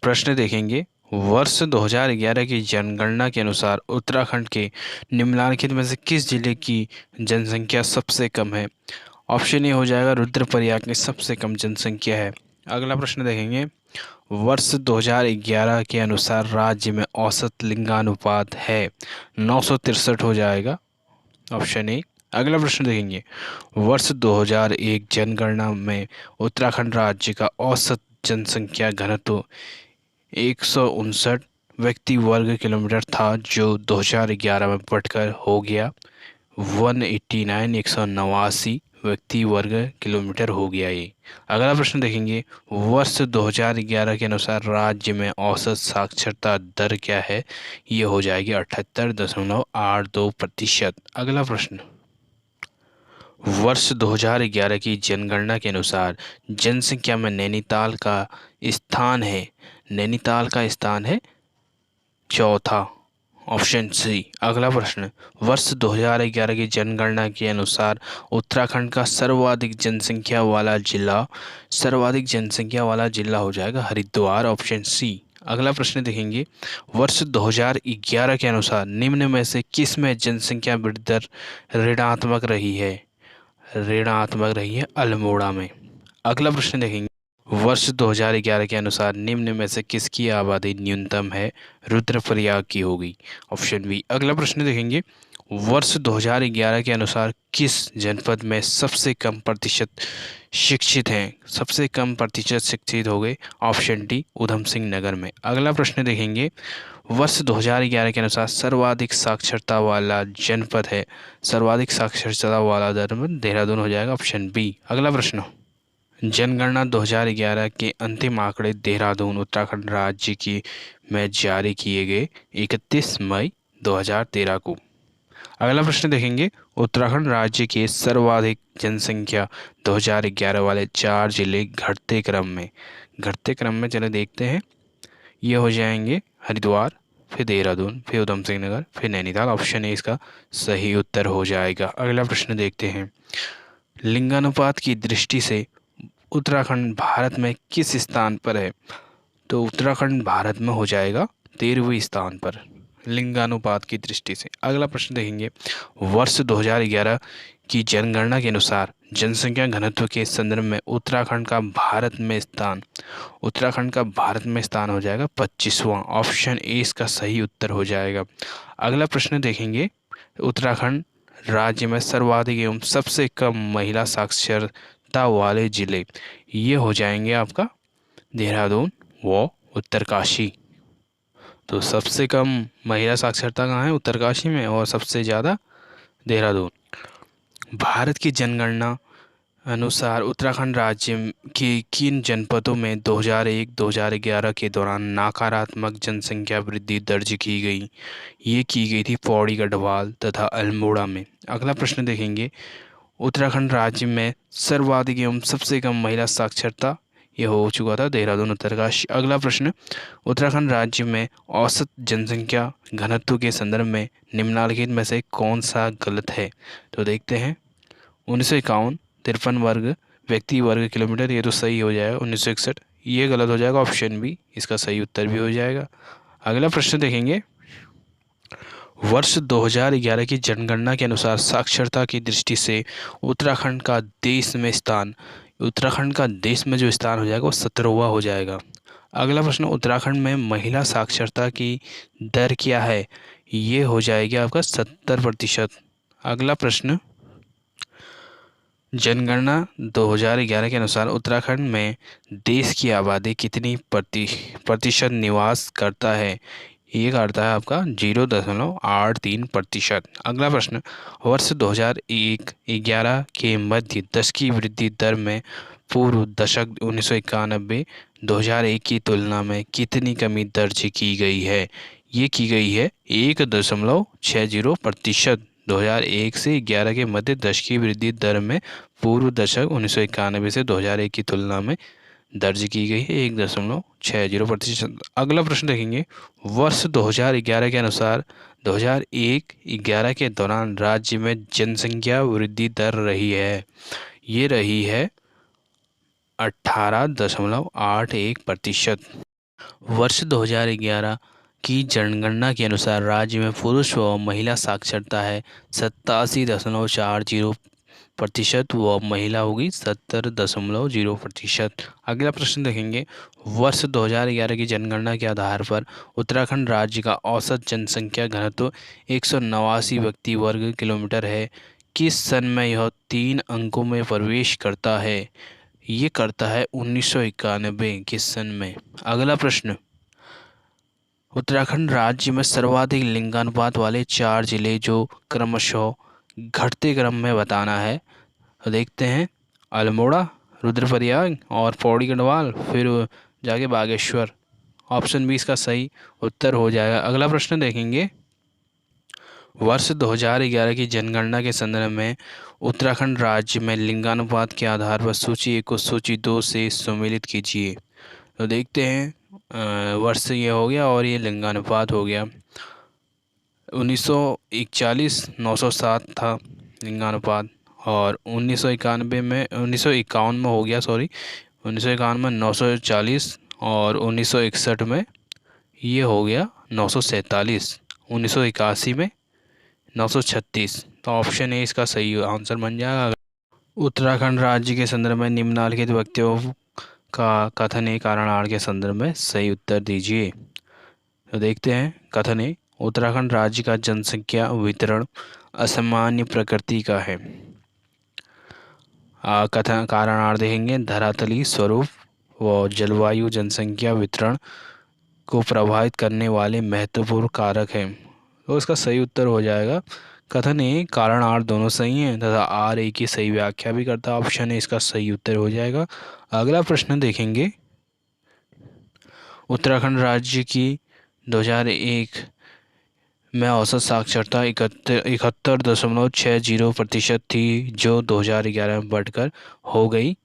प्रश्न देखेंगे। वर्ष 2011 की जनगणना के अनुसार उत्तराखंड के निम्नलिखित में से किस जिले की जनसंख्या सबसे कम है? ऑप्शन ए हो जाएगा रुद्रप्रयाग में सबसे कम जनसंख्या है। अगला प्रश्न देखेंगे। वर्ष 2011 के अनुसार राज्य में औसत लिंगानुपात है 963 हो जाएगा, ऑप्शन ए। अगला प्रश्न देखेंगे। वर्ष 2001 जनगणना में उत्तराखंड राज्य का औसत जनसंख्या घनत्व 159 व्यक्ति वर्ग किलोमीटर था, जो 2011 में बढ़कर हो गया 189 व्यक्ति वर्ग किलोमीटर हो गया ये। अगला प्रश्न देखेंगे। वर्ष 2011 के अनुसार राज्य में औसत साक्षरता दर क्या है? ये हो जाएगी 78.82%। अगला प्रश्न। वर्ष 2011 की जनगणना के अनुसार जनसंख्या में नैनीताल का स्थान है चौथा, ऑप्शन सी। अगला प्रश्न। वर्ष 2011 की जनगणना के अनुसार उत्तराखंड का सर्वाधिक जनसंख्या वाला जिला हो जाएगा हरिद्वार, ऑप्शन सी। अगला प्रश्न देखेंगे। वर्ष 2011 के अनुसार निम्न में से किस में जनसंख्या वृद्धि दर ऋणात्मक रही है? अल्मोड़ा में। अगला प्रश्न देखेंगे। वर्ष 2011 के अनुसार निम्न में से किसकी आबादी न्यूनतम है? रुद्रप्रयाग की होगी, ऑप्शन बी। अगला प्रश्न देखेंगे। वर्ष 2011 के अनुसार किस जनपद में सबसे कम प्रतिशत शिक्षित हो गए? ऑप्शन डी, उधम सिंह नगर में। अगला प्रश्न देखेंगे। वर्ष 2011 के अनुसार सर्वाधिक साक्षरता वाला जनपद है, देहरादून हो जाएगा, ऑप्शन बी। अगला प्रश्न। जनगणना 2011 के अंतिम आंकड़े देहरादून उत्तराखंड राज्य की में जारी किए गए 31 मई 2013 को। अगला प्रश्न देखेंगे। उत्तराखंड राज्य के सर्वाधिक जनसंख्या 2011 वाले 4 जिले घटते क्रम में चले देखते हैं। ये हो जाएंगे हरिद्वार, फिर देहरादून, फिर उधम सिंह नगर, फिर नैनीताल, ऑप्शन ए इसका सही उत्तर हो जाएगा। अगला प्रश्न देखते हैं। लिंगानुपात की दृष्टि से उत्तराखंड भारत में किस स्थान पर है? तो उत्तराखंड भारत में हो जाएगा 13वें स्थान पर लिंगानुपात की दृष्टि से। अगला प्रश्न देखेंगे। वर्ष 2011 की जनगणना के अनुसार जनसंख्या घनत्व के संदर्भ में उत्तराखंड का भारत में स्थान हो जाएगा 25वां, ऑप्शन ए इसका सही उत्तर हो जाएगा। अगला प्रश्न देखेंगे। उत्तराखंड राज्य में सर्वाधिक एवं सबसे कम महिला साक्षरता वाले जिले, ये हो जाएंगे आपका देहरादून व उत्तरकाशी। तो सबसे कम महिला साक्षरता कहाँ है? उत्तरकाशी में, और सबसे ज़्यादा देहरादून। भारत की जनगणना अनुसार उत्तराखंड राज्य के किन जनपदों में 2001-2011 के दौरान नकारात्मक जनसंख्या वृद्धि दर्ज की गई? ये की गई थी पौड़ी, गढ़वाल तथा अल्मोड़ा में। अगला प्रश्न देखेंगे। उत्तराखंड राज्य में सर्वाधिक एवं सबसे कम महिला साक्षरता, ये हो चुका था देहरादून, उत्तरकाशी। अगला प्रश्न। उत्तराखंड राज्य में औसत जनसंख्या घनत्व के संदर्भ में निम्नलिखित में से कौन सा गलत है? तो देखते हैं। 1951 53 व्यक्ति वर्ग किलोमीटर, ये तो सही हो जाएगा। 1961 ये गलत हो जाएगा, ऑप्शन बी इसका सही उत्तर भी हो जाएगा। अगला प्रश्न देखेंगे। वर्ष 2011 की जनगणना के अनुसार साक्षरता की दृष्टि से उत्तराखंड का देश में जो स्थान हो जाएगा वो 17वां हो जाएगा। अगला प्रश्न। उत्तराखंड में महिला साक्षरता की दर क्या है? ये हो जाएगी आपका 70%। अगला प्रश्न। जनगणना 2011 के अनुसार उत्तराखंड में देश की आबादी कितनी प्रतिशत निवास करता है? ये करता है आपका 0.83%। अगला प्रश्न। वर्ष 2011 के मध्य दशक की वृद्धि दर में पूर्व दशक 1991 2001 की तुलना में कितनी कमी दर्ज की गई है? ये की गई है 1.60%। 2001 से 11 के मध्य दशक की वृद्धि दर में पूर्व दशक 1991 से 2001 की तुलना में दर्ज की गई है 1.60%। अगला प्रश्न देखेंगे। वर्ष 2011 के अनुसार 2001-11 के दौरान राज्य में जनसंख्या वृद्धि दर रही है, ये रही है 18.81%। वर्ष 2011 की जनगणना के अनुसार राज्य में पुरुष व महिला साक्षरता है 87.40% व महिला होगी 70.0%। अगला प्रश्न देखेंगे, वर्ष 2011 की जनगणना के आधार पर उत्तराखंड राज्य का औसत जनसंख्या घनत्व 189 व्यक्ति वर्ग किलोमीटर है। किस सन में यह 3 अंकों में प्रवेश करता है? ये करता है 1991 के सन में। अगला प्रश्न, उत्तराखंड राज्य में सर्वाधिक लिंगानुपात वाले 4 जिले जो क्रमशः घटते क्रम में बताना है। तो देखते हैं, अल्मोड़ा, रुद्रप्रयाग और पौड़ी गढ़वाल, फिर जाके बागेश्वर। ऑप्शन बी इसका सही उत्तर हो जाएगा। अगला प्रश्न देखेंगे, वर्ष 2011 की जनगणना के संदर्भ में उत्तराखंड राज्य में लिंगानुपात के आधार पर सूची 1 को सूची 2 से सम्मिलित कीजिए। तो देखते हैं, वर्ष ये हो गया और ये लिंगानुपात हो गया। 1941 907 था लिंगानुपात, और 1951 में हो गया, 1951 में 940, और 1961 में ये हो गया 947, 1981 में 936। तो ऑप्शन ए इसका सही आंसर बन जाएगा। उत्तराखंड राज्य के संदर्भ में निम्नलिखित व्यक्तियों का कथन ए कारण के संदर्भ में सही उत्तर दीजिए। तो देखते हैं, कथन ए, उत्तराखंड राज्य का जनसंख्या वितरण असामान्य प्रकृति का है। कथन कारण देखेंगे, धरातली स्वरूप व जलवायु जनसंख्या वितरण को प्रभावित करने वाले महत्वपूर्ण कारक हैं। तो इसका सही उत्तर हो जाएगा कथन ए कारण आर दोनों सही हैं तथा आर ए की सही व्याख्या भी करता है। ऑप्शन ए इसका सही उत्तर हो जाएगा। अगला प्रश्न देखेंगे, उत्तराखंड राज्य की 2001 में औसत साक्षरता 71.60% थी, जो 2011 में बढ़कर हो गई,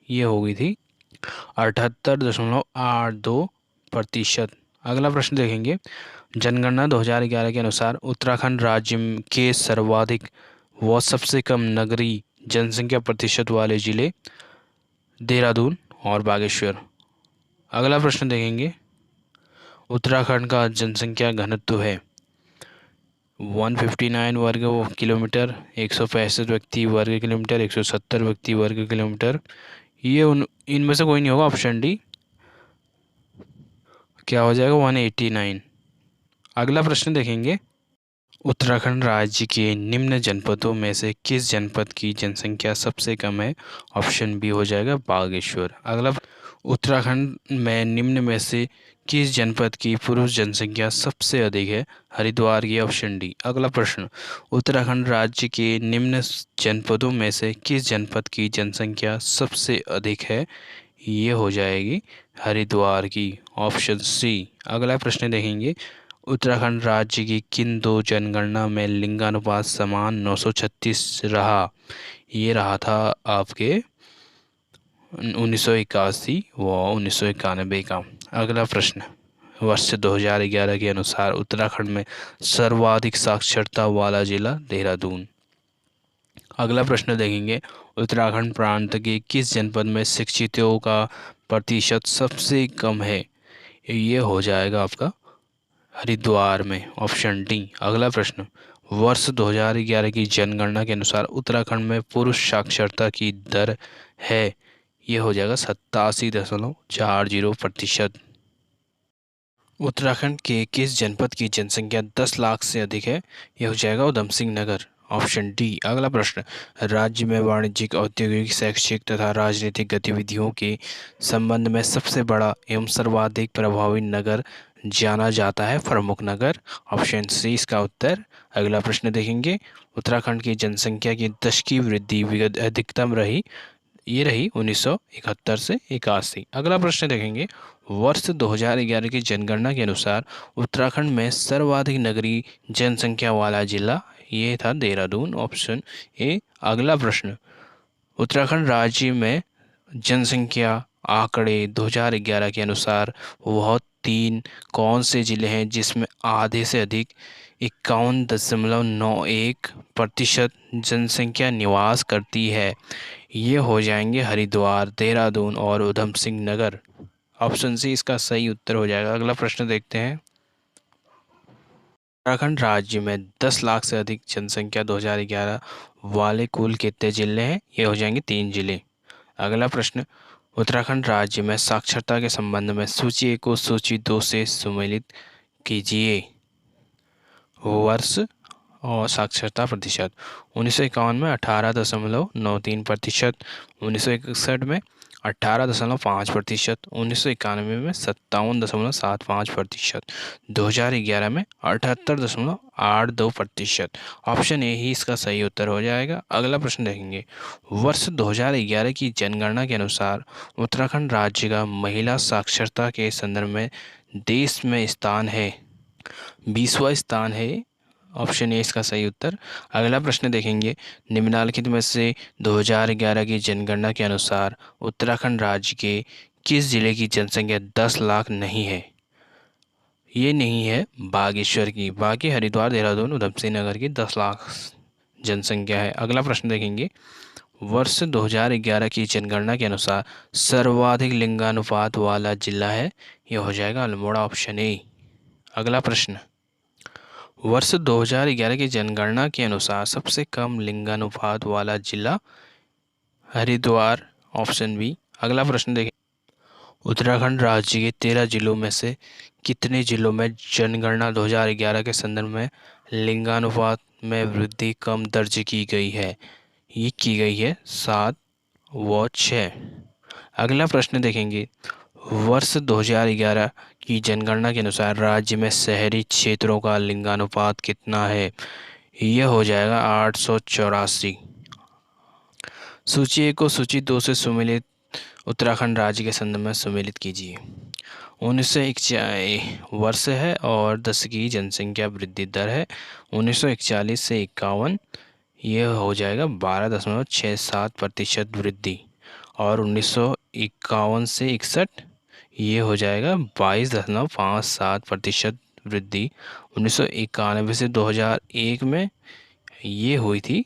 ये हो गई थी 78.82%। अगला प्रश्न देखेंगे, जनगणना 2011 के अनुसार उत्तराखंड राज्य के सर्वाधिक व सबसे कम नगरीय जनसंख्या प्रतिशत वाले जिले देहरादून और बागेश्वर। अगला प्रश्न देखेंगे, उत्तराखंड का जनसंख्या घनत्व है 159 वर्ग किलोमीटर, 165 व्यक्ति वर्ग किलोमीटर, 170 व्यक्ति वर्ग किलोमीटर। ये इनमें से कोई नहीं होगा। ऑप्शन डी क्या हो जाएगा, 189। अगला प्रश्न देखेंगे, उत्तराखंड राज्य के निम्न जनपदों में से किस जनपद की जनसंख्या सबसे कम है? ऑप्शन बी हो जाएगा बागेश्वर। अगला, उत्तराखंड में निम्न में से किस जनपद की पुरुष जनसंख्या सबसे अधिक है? हरिद्वार की। Option D. अगला प्रश्न, उत्तराखंड राज्य के निम्न जनपदों में से किस जनपद की जनसंख्या सबसे अधिक है? ये हो जाएगी हरिद्वार की। Option C. अगला प्रश्न देखेंगे, उत्तराखंड राज्य की किन दो जनगणना में लिंगानुपात समान 936 रहा? ये रहा था आपके 1981 व 1991 का। अगला प्रश्न, वर्ष 2011 के अनुसार उत्तराखंड में सर्वाधिक साक्षरता वाला जिला देहरादून। अगला प्रश्न देखेंगे, उत्तराखंड प्रांत के किस जनपद में शिक्षितों का प्रतिशत सबसे कम है? ये हो जाएगा आपका हरिद्वार में। Option D. अगला प्रश्न, वर्ष 2011 की जनगणना के अनुसार उत्तराखंड में पुरुष साक्षरता की दर है? ये हो जाएगा 87.40%। उत्तराखंड के किस जनपद की जनसंख्या 10 लाख से अधिक है? यह हो जाएगा उधम सिंह नगर। Option D. अगला प्रश्न, राज्य में वाणिज्यिक, औद्योगिक, शैक्षिक तथा राजनीतिक गतिविधियों के संबंध में सबसे बड़ा एवं सर्वाधिक प्रभावी नगर जाना जाता है? प्रमुख नगर। ऑप्शन सी इसका उत्तर। अगला प्रश्न देखेंगे, उत्तराखंड की जनसंख्या की दशकीय वृद्धि अधिकतम रही? ये रही 1971 से 81। अगला प्रश्न देखेंगे, वर्ष 2011 की जनगणना के अनुसार उत्तराखंड में सर्वाधिक नगरीय जनसंख्या वाला जिला? ये था देहरादून। Option A. अगला प्रश्न, उत्तराखंड राज्य में जनसंख्या आंकड़े 2011 के अनुसार वह 3 कौन से जिले हैं जिसमें आधे से अधिक 51.91% जनसंख्या निवास करती है? ये हो जाएंगे हरिद्वार, देहरादून और उधम सिंह नगर। ऑप्शन सी इसका सही उत्तर हो जाएगा। अगला प्रश्न देखते हैं। उत्तराखंड राज्य में 10 लाख से अधिक जनसंख्या 2011 वाले कुल कितने जिले हैं? ये हो जाएंगे 3 जिले। अगला प्रश्न, उत्तराखंड राज्य में साक्षरता के संबंध में सूची 1 को सूची 2 से सुमेलित कीजिए। वर्ष और साक्षरता प्रतिशत। 1951 में 18.93%, 1961 में 18.5%, 1991 में 57.75%, 2011 में 78.82%। ऑप्शन ए ही इसका सही उत्तर हो जाएगा। अगला प्रश्न देखेंगे। वर्ष 2011 की जनगणना के अनुसार उत्तराखंड राज्य का महिला साक्षरता के संदर्भ में देश में स्थान है, 20वां स्थान है। ऑप्शन ए इसका सही उत्तर। अगला प्रश्न देखेंगे। निम्नलिखित में से 2011 की जनगणना के अनुसार उत्तराखंड राज्य के किस जिले की जनसंख्या 10 लाख नहीं है? ये नहीं है बागेश्वर की। बाकी हरिद्वार, देहरादून, उधमसिंह नगर की 10 लाख जनसंख्या है। अगला प्रश्न देखेंगे। वर्ष 2011 की जनगणना के अनुसार सर्वाधिक लिंगानुपात वाला जिला है, यह हो जाएगा अल्मोड़ा। Option A. अगला प्रश्न, वर्ष 2011 की जनगणना के अनुसार सबसे कम लिंगानुपात वाला जिला हरिद्वार। Option B. अगला प्रश्न देखें। उत्तराखंड राज्य के 13 जिलों में से कितने जिलों में जनगणना 2011 के संदर्भ में लिंगानुपात में वृद्धि कम दर्ज की गई है? ये की गई है 7 व 6। अगला प्रश्न देखेंगे। वर्ष 2011 की जनगणना के अनुसार राज्य में शहरी क्षेत्रों का लिंगानुपात कितना है? यह हो जाएगा 884। सूची 1 को सूची 2 से सुमेलित उत्तराखंड राज्य के संदर्भ में सुमेलित कीजिए। 1941 वर्ष है और 10 की जनसंख्या वृद्धि दर है। 1941 से 51 यह हो जाएगा 12.67% वृद्धि, और 1951 से 61 ये हो जाएगा 22.57% वृद्धि। 1991 से 2001 में ये हुई थी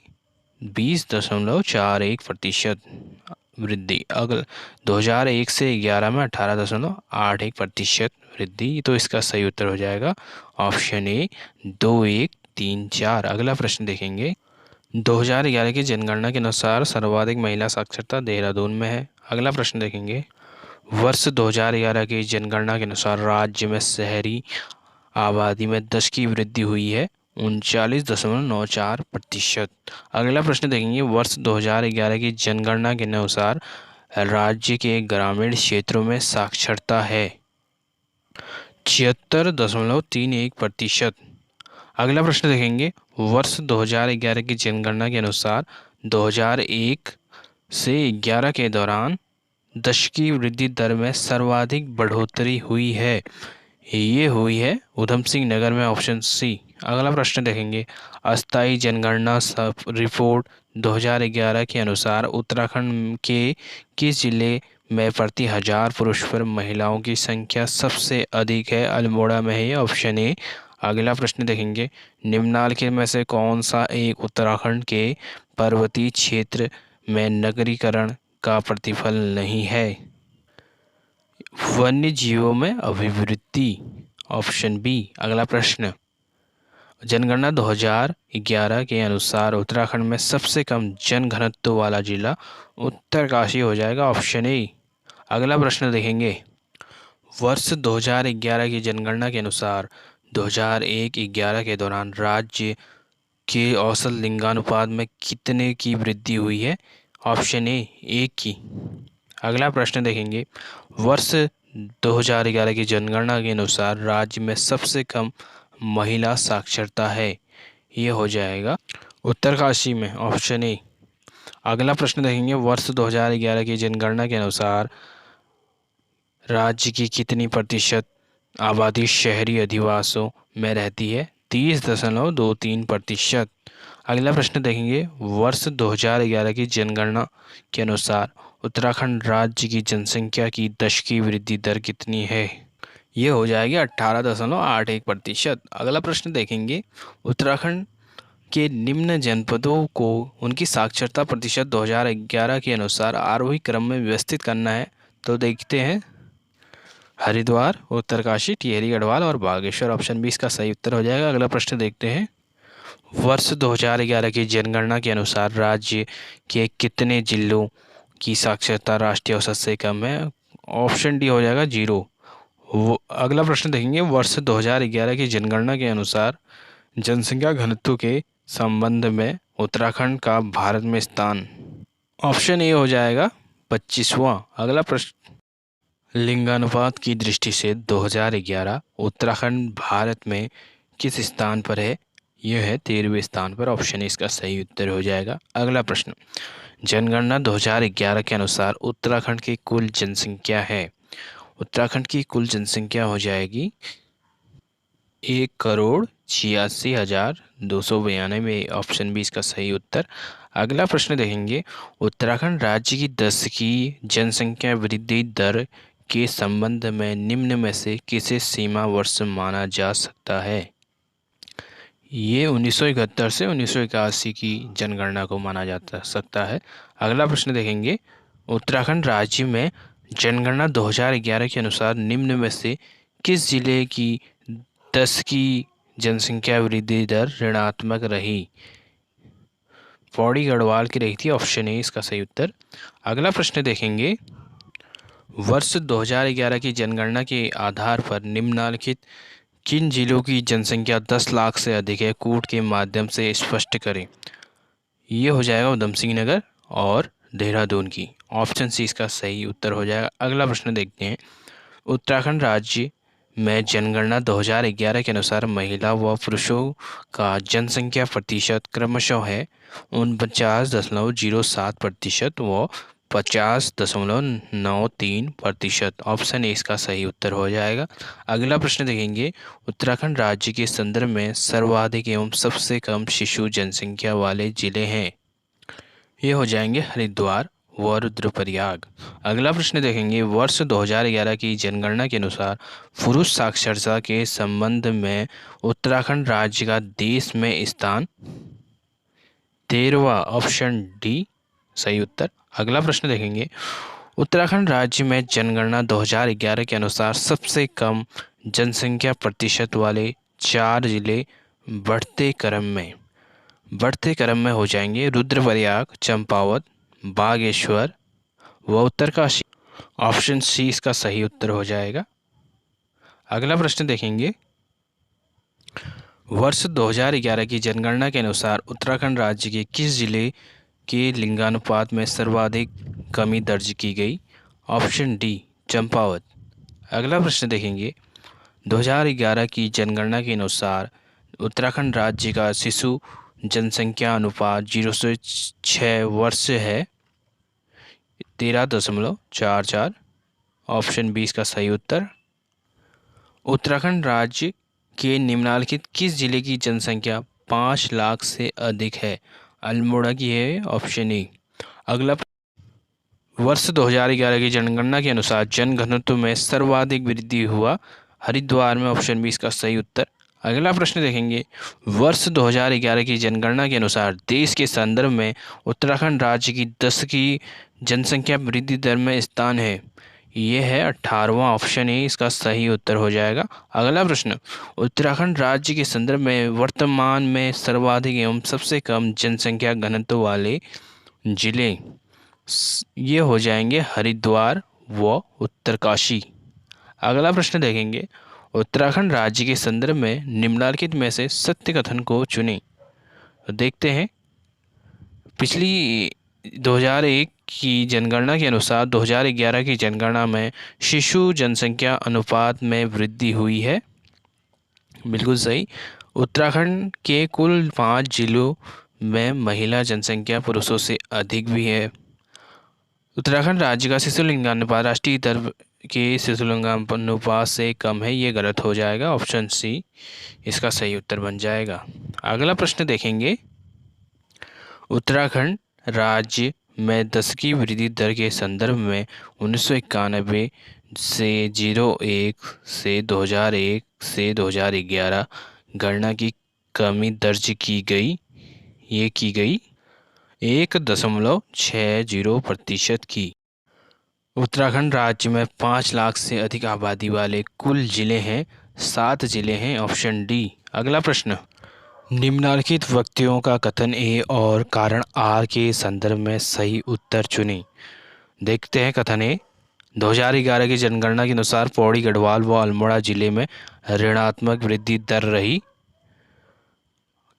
20.41% वृद्धि। अगला 2001 से 11 में 18.81% वृद्धि। तो इसका सही उत्तर हो जाएगा ऑप्शन ए 2, 1, 3, 4। अगला प्रश्न देखेंगे। 2011 की जनगणना के अनुसार सर्वाधिक महिला साक्षरता देहरादून में है। अगला प्रश्न देखेंगे। वर्ष 2011 की जनगणना के अनुसार राज्य में शहरी आबादी में 10 की वृद्धि हुई है 39.94%। अगला प्रश्न देखेंगे। वर्ष 2011 की जनगणना के अनुसार राज्य के ग्रामीण क्षेत्रों में साक्षरता है 76.31%। अगला प्रश्न देखेंगे। वर्ष 2011 की जनगणना के अनुसार 2001 से 11 के दौरान 10 की वृद्धि दर में सर्वाधिक बढ़ोतरी हुई है, ये हुई है उधमसिंह नगर में। Option C. अगला प्रश्न देखेंगे। अस्थायी जनगणना रिपोर्ट 2011 के अनुसार उत्तराखंड के किस जिले में प्रति 1000 पुरुष पर महिलाओं की संख्या सबसे अधिक है? अल्मोड़ा में है। Option A. अगला प्रश्न देखेंगे। निम्नलिखित में से कौन सा एक उत्तराखंड के पर्वतीय क्षेत्र में नगरीकरण का प्रतिफल नहीं है? वन्य जीवों में अभिवृद्धि। Option B. अगला प्रश्न। जनगणना 2011 के अनुसार उत्तराखंड में सबसे कम जनघनत्व वाला जिला उत्तरकाशी हो जाएगा। Option A. अगला प्रश्न देखेंगे। वर्ष 2011 की जनगणना के अनुसार 2001-11 के दौरान राज्य के औसत लिंगानुपात में कितने की वृद्धि हुई है? ऑप्शन ए 1 की। अगला प्रश्न देखेंगे। वर्ष 2011 की जनगणना के अनुसार राज्य में सबसे कम महिला साक्षरता है, ये हो जाएगा उत्तरकाशी में। Option A. अगला प्रश्न देखेंगे। वर्ष 2011 की जनगणना के अनुसार राज्य की कितनी प्रतिशत आबादी शहरी अधिवासों में रहती है? 30.23%। अगला प्रश्न देखेंगे। वर्ष 2011 की जनगणना के अनुसार उत्तराखंड राज्य की जनसंख्या की 10 की वृद्धि दर कितनी है? ये हो जाएगी 18.81%। अगला प्रश्न देखेंगे। उत्तराखंड के निम्न जनपदों को उनकी साक्षरता प्रतिशत 2011 के अनुसार आरोही क्रम में व्यवस्थित करना है, तो देखते हैं। हरिद्वार, उत्तरकाशी, टिहरी गढ़वाल और बागेश्वर। ऑप्शन बी इसका सही उत्तर हो जाएगा। अगला प्रश्न देखते हैं। वर्ष 2011 की जनगणना के अनुसार राज्य के कितने जिलों की साक्षरता राष्ट्रीय औसत से कम है? ऑप्शन डी हो जाएगा 0। अगला प्रश्न देखेंगे। वर्ष 2011 की जनगणना के अनुसार जनसंख्या घनत्व के संबंध में उत्तराखंड का भारत में स्थान। ऑप्शन ए हो जाएगा 25वां। अगला प्रश्न। लिंगानुपात की दृष्टि से 2011 उत्तराखंड भारत में किस स्थान पर है? यह है 13वें स्थान पर। ऑप्शन ए इसका सही उत्तर हो जाएगा। अगला प्रश्न। जनगणना 2011 के अनुसार उत्तराखंड की कुल जनसंख्या है। उत्तराखंड की कुल जनसंख्या हो जाएगी 1,86,292। ऑप्शन बी इसका सही उत्तर। अगला प्रश्न देखेंगे। उत्तराखंड राज्य की 10वीं जनसंख्या वृद्धि दर के संबंध में निम्न में से किसे सीमा वर्ष माना जा सकता है? ये 1971 से 1981 की जनगणना को माना जाता सकता है। अगला प्रश्न देखेंगे। उत्तराखंड राज्य में जनगणना 2011 के अनुसार निम्न में से किस जिले की 10 की जनसंख्या वृद्धि दर ऋणात्मक रही? पौड़ी गढ़वाल की रही थी। ऑप्शन ए इसका सही उत्तर। अगला प्रश्न देखेंगे। वर्ष 2011 की जनगणना के आधार पर निम्नलिखित किन जिलों की जनसंख्या 10 लाख से अधिक है? कूट के माध्यम से स्पष्ट करें। ये हो जाएगा उधम सिंह नगर और देहरादून की। ऑप्शन सी इसका सही उत्तर हो जाएगा। अगला प्रश्न देखते हैं। उत्तराखंड राज्य में जनगणना 2011 के अनुसार महिला व पुरुषों का जनसंख्या प्रतिशत क्रमशः है 49.07% व 50.93%। ऑप्शन ए इसका सही उत्तर हो जाएगा। अगला प्रश्न देखेंगे। उत्तराखंड राज्य के संदर्भ में सर्वाधिक एवं सबसे कम शिशु जनसंख्या वाले जिले हैं। ये हो जाएंगे हरिद्वार व रुद्रप्रयाग। अगला प्रश्न देखेंगे। वर्ष 2011 की जनगणना के अनुसार पुरुष साक्षरता के संबंध में उत्तराखंड राज्य का देश में स्थान 13वां। ऑप्शन डी सही उत्तर। अगला प्रश्न देखेंगे। उत्तराखंड राज्य में जनगणना 2011 के अनुसार सबसे कम जनसंख्या प्रतिशत वाले 4 जिले बढ़ते क्रम में हो जाएंगे रुद्रप्रयाग, चंपावत, बागेश्वर व उत्तरकाशी। ऑप्शन सी इसका सही उत्तर हो जाएगा। अगला प्रश्न देखेंगे। वर्ष 2011 की जनगणना के अनुसार उत्तराखंड राज्य के किस जिले के लिंगानुपात में सर्वाधिक कमी दर्ज की गई? Option D Champawat. अगला प्रश्न देखेंगे। 2011 की जनगणना के अनुसार उत्तराखंड राज्य का शिशु जनसंख्या अनुपात 0 से 6 वर्ष है 13.44। ऑप्शन बी इसका सही उत्तर। उत्तराखंड राज्य के निम्नलिखित किस जिले की जनसंख्या 5 लाख से अधिक है? अल्मोड़ा की है। Option A. अगला वर्ष 2011 की जनगणना के अनुसार जनघनत्व में सर्वाधिक वृद्धि हुआ हरिद्वार में। ऑप्शन बी इसका सही उत्तर। अगला प्रश्न देखेंगे। वर्ष 2011 की जनगणना के अनुसार देश के संदर्भ में उत्तराखंड राज्य की 10 की जनसंख्या वृद्धि दर में स्थान है। ये है 18वां। ऑप्शन ए इसका सही उत्तर हो जाएगा। अगला प्रश्न। उत्तराखंड राज्य के संदर्भ में वर्तमान में सर्वाधिक एवं सबसे कम जनसंख्या घनत्व वाले जिले ये हो जाएंगे हरिद्वार व उत्तरकाशी। अगला प्रश्न देखेंगे। उत्तराखंड राज्य के संदर्भ में निम्नलिखित में से सत्य कथन को चुनें। तो देखते हैं। पिछली 2001 की जनगणना के अनुसार 2011 की जनगणना में शिशु जनसंख्या अनुपात में वृद्धि हुई है। बिल्कुल सही। उत्तराखंड के कुल 5 जिलों में महिला जनसंख्या पुरुषों से अधिक भी है। उत्तराखंड राज्य का शिशु लिंगानुपात राष्ट्रीय दर के शिशु लिंगानुपात से कम है। ये गलत हो जाएगा। ऑप्शन सी इसका सही उत्तर बन जाएगा। अगला प्रश्न देखेंगे। उत्तराखंड राज्य में 10 की वृद्धि दर के संदर्भ में 1991 से 01 से 2001 से 2011 गणना की कमी दर्ज की गई। ये की गई 1.60% की। उत्तराखंड राज्य में 5 लाख से अधिक आबादी वाले कुल जिले हैं 7 जिले हैं, ऑप्शन डी। अगला प्रश्न, निम्नलिखित व्यक्तियों का कथन ए और कारण आर के संदर्भ में सही उत्तर चुनें। देखते हैं कथन ए, 2011 की जनगणना के अनुसार पौड़ी, गढ़वाल व अल्मोड़ा जिले में ऋणात्मक वृद्धि दर रही।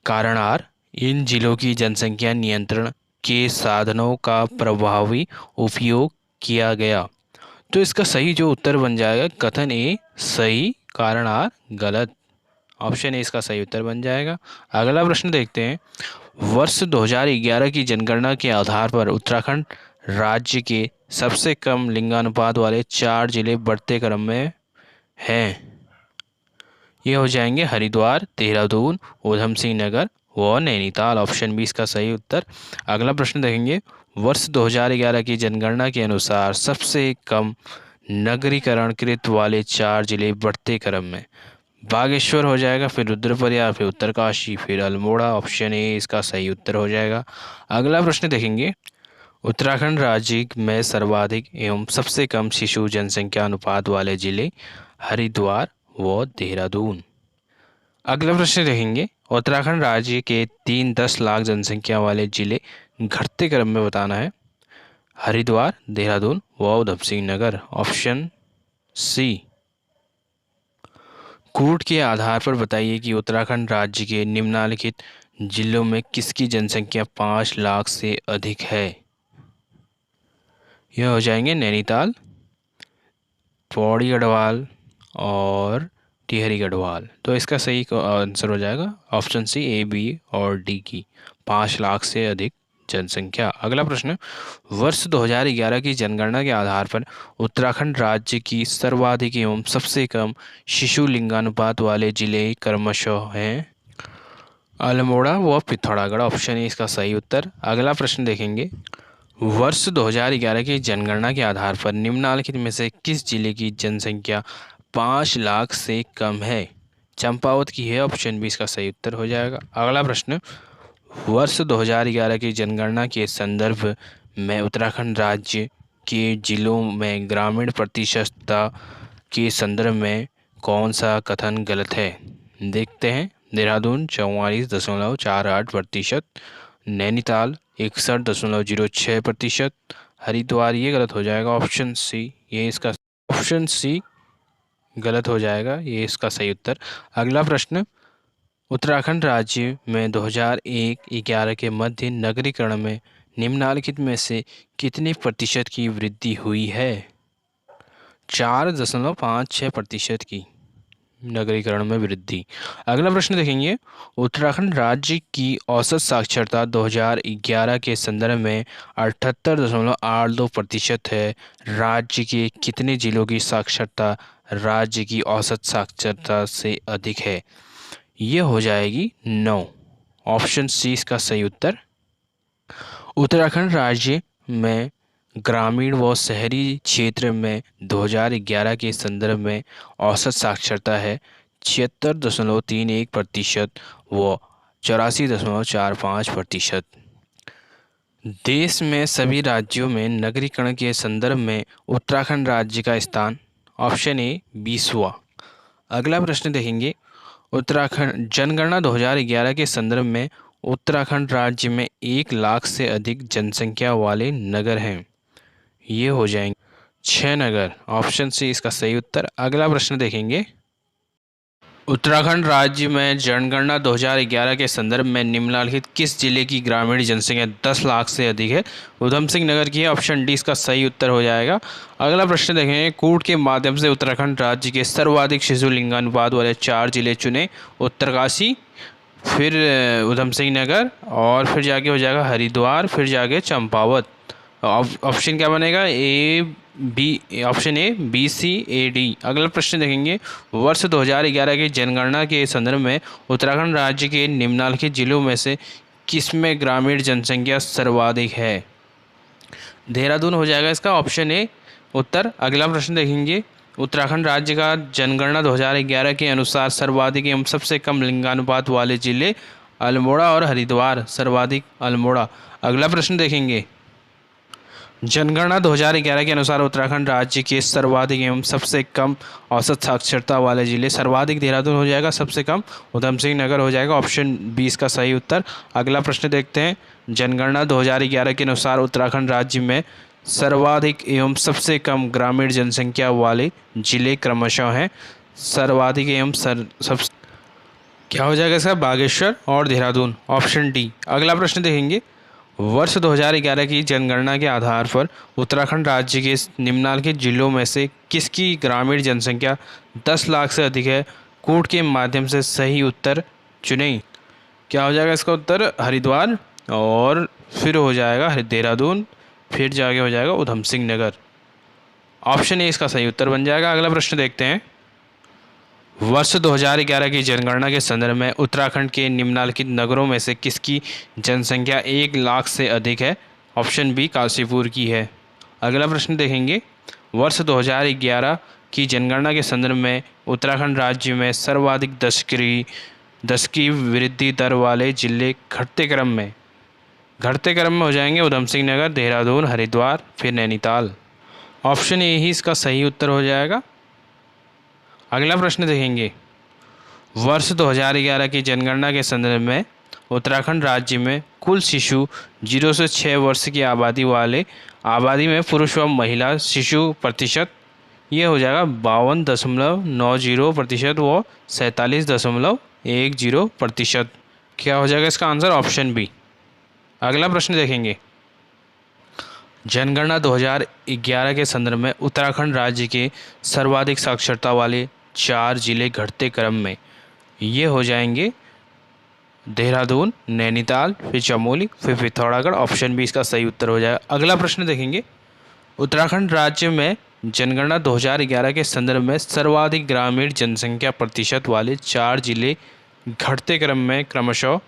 कारण आर, इन जिलों की जनसंख्या नियंत्रण के साधनों का प्रभावी उपयोग किया गया। तो इसका सही जो उत्तर बन जाएगा कथन ए सही, कारण आर गलत। ऑप्शन ए इसका सही उत्तर बन जाएगा। अगला प्रश्न देखते हैं, वर्ष 2011 की जनगणना के आधार पर उत्तराखंड राज्य के सबसे कम लिंगानुपात वाले 4 जिले बढ़ते क्रम में हैं। ये हो जाएंगे हरिद्वार, देहरादून, ऊधम सिंह नगर व नैनीताल। ऑप्शन बी इसका सही उत्तर। अगला प्रश्न देखेंगे, वर्ष 2011 की जनगणना के अनुसार सबसे कम नगरीकरणकृत वाले 4 जिले बढ़ते क्रम में। बागेश्वर हो जाएगा, फिर रुद्रप्रयाग, फिर उत्तरकाशी, फिर अल्मोड़ा। ऑप्शन ए इसका सही उत्तर हो जाएगा। अगला प्रश्न देखेंगे, उत्तराखंड राज्य में सर्वाधिक एवं सबसे कम शिशु जनसंख्या अनुपात वाले जिले हरिद्वार व देहरादून। अगला प्रश्न देखेंगे, उत्तराखंड राज्य के 3-10 लाख जनसंख्या वाले जिले घटते क्रम में बताना है। हरिद्वार, देहरादून व ऊधम सिंह नगर। Option C. कूट के आधार पर बताइए कि उत्तराखंड राज्य के निम्नलिखित जिलों में किसकी जनसंख्या 5 लाख से अधिक है। यह हो जाएंगे नैनीताल, पौड़ी गढ़वाल और टिहरी गढ़वाल। तो इसका सही आंसर हो जाएगा ऑप्शन सी, ए, बी और डी की 5 लाख से अधिक जनसंख्या। अगला प्रश्न, वर्ष 2011 की जनगणना के आधार पर उत्तराखंड राज्य की सर्वाधिक एवं सबसे कम शिशु लिंगानुपात वाले जिले क्रमशः हैं अल्मोड़ा व पिथौरागढ़। ऑप्शन ए इसका सही उत्तर। अगला प्रश्न देखेंगे, वर्ष 2011 की जनगणना के आधार पर निम्नलिखित में से किस जिले की जनसंख्या 5 लाख से कम है। चंपावत की है। ऑप्शन बी इसका सही उत्तर हो जाएगा। अगला प्रश्न, वर्ष 2011 की जनगणना के संदर्भ में उत्तराखंड राज्य के जिलों में ग्रामीण प्रतिशतता के संदर्भ में कौन सा कथन गलत है। देखते हैं, देहरादून 44.48%, नैनीताल 61.06%, हरिद्वार ये गलत हो जाएगा। ऑप्शन सी, ये इसका ऑप्शन सी गलत हो जाएगा, ये इसका सही उत्तर। अगला प्रश्न, उत्तराखंड राज्य में 2001-11 के मध्य नगरीकरण में निम्नलिखित में से कितने प्रतिशत की वृद्धि हुई है। 4.56% की नगरीकरण में वृद्धि। अगला प्रश्न देखेंगे, उत्तराखंड राज्य की औसत साक्षरता 2011 के संदर्भ में 78.82% है। राज्य के कितने जिलों की साक्षरता राज्य की औसत साक्षरता से अधिक है। ये हो जाएगी 9। ऑप्शन सी इसका सही उत्तर। उत्तराखंड राज्य में ग्रामीण व शहरी क्षेत्र में 2011 के संदर्भ में औसत साक्षरता है 76.31% व 84.45%। देश में सभी राज्यों में नगरीकरण के संदर्भ में उत्तराखंड राज्य का स्थान ऑप्शन ए 20वां। अगला प्रश्न देखेंगे, उत्तराखंड जनगणना 2011 के संदर्भ में उत्तराखंड राज्य में 1 लाख से अधिक जनसंख्या वाले नगर हैं। ये हो जाएंगे 6 नगर। ऑप्शन सी इसका सही उत्तर। अगला प्रश्न देखेंगे, उत्तराखंड राज्य में जनगणना 2011 के संदर्भ में निम्नलिखित किस जिले की ग्रामीण जनसंख्या 10 लाख से अधिक है। ऊधम सिंह नगर की है। ऑप्शन डी इसका सही उत्तर हो जाएगा। अगला प्रश्न देखेंगे, कूट के माध्यम से उत्तराखंड राज्य के सर्वाधिक शिशु लिंगानुपात वाले 4 जिले चुने। उत्तरकाशी, फिर ऊधम सिंह नगर और फिर जाके हो जाएगा हरिद्वार, फिर जाके चंपावत। ऑप्शन क्या बनेगा, A B, option A B C A D. अगला प्रश्न देखेंगे, वर्ष 2011 की जनगणना के संदर्भ में उत्तराखंड राज्य के निम्नलिखित जिलों में से किसमें ग्रामीण जनसंख्या सर्वाधिक है। देहरादून हो जाएगा इसका ऑप्शन ए उत्तर। अगला प्रश्न देखेंगे, उत्तराखंड राज्य का जनगणना 2011 के अनुसार सर्वाधिक एवं सबसे कम लिंगानुपात वाले जिले अल्मोड़ा और हरिद्वार। सर्वाधिक अल्मोड़ा। अगला प्रश्न देखेंगे, जनगणना 2011 के अनुसार उत्तराखंड राज्य के सर्वाधिक एवं सबसे कम औसत साक्षरता वाले जिले, सर्वाधिक देहरादून हो जाएगा, सबसे कम उधम सिंह नगर हो जाएगा, ऑप्शन 20 का सही उत्तर। अगला प्रश्न देखते हैं। जनगणना 2011 के अनुसार उत्तराखंड राज्य में सर्वाधिक एवं सबसे कम ग्रामीण जनसंख्या वाले जिले क्रमशः हैं। सर्वाधिक एवं सब क्या हो जाएगा इसका? बागेश्वर और देहरादून, ऑप्शन डी। अगला प्रश्न देखेंगे। वर्ष 2011 की जनगणना के आधार पर उत्तराखंड राज्य के निम्नलिखित जिलों में से किसकी ग्रामीण जनसंख्या 10 लाख से अधिक है? कोड के माध्यम से सही उत्तर चुनें। क्या हो जाएगा इसका उत्तर? हरिद्वार, और फिर हो जाएगा देहरादून, फिर जाके हो जाएगा उधम सिंह नगर। ऑप्शन ए इसका सही उत्तर बन जाएगा। अगला प्रश्न देखते हैं। वर्ष 2011 की जनगणना के संदर्भ में उत्तराखंड के निम्नलिखित नगरों में से किसकी जनसंख्या 1 लाख से अधिक है? ऑप्शन बी काशीपुर की है। अगला प्रश्न देखेंगे। वर्ष 2011 की जनगणना के संदर्भ में उत्तराखंड राज्य में सर्वाधिक 10 की वृद्धि दर वाले जिले घटते क्रम में हो जाएंगे उधम सिंह नगर, देहरादून, हरिद्वार, फिर नैनीताल। ऑप्शन ए ही इसका सही उत्तर हो जाएगा। अगला प्रश्न देखेंगे। वर्ष 2011 की जनगणना के संदर्भ में उत्तराखंड राज्य में कुल शिशु 0 से 6 वर्ष की आबादी में पुरुष व महिला शिशु प्रतिशत ये हो जाएगा 52.90% व 47.10%। क्या हो जाएगा इसका आंसर? Option B. अगला प्रश्न देखेंगे। जनगणना 2011 के संदर्भ में उत्तराखंड राज्य के सर्वाधिक साक्षरता वाले 4 जिले घटते क्रम में ये हो जाएंगे देहरादून, नैनीताल, फिर चमोली, फिर पिथौरागढ़। ऑप्शन बी इसका सही उत्तर हो जाएगा। अगला प्रश्न देखेंगे। उत्तराखंड राज्य में जनगणना 2011 के संदर्भ में सर्वाधिक ग्रामीण जनसंख्या प्रतिशत वाले 4 जिले घटते क्रम में क्रमशः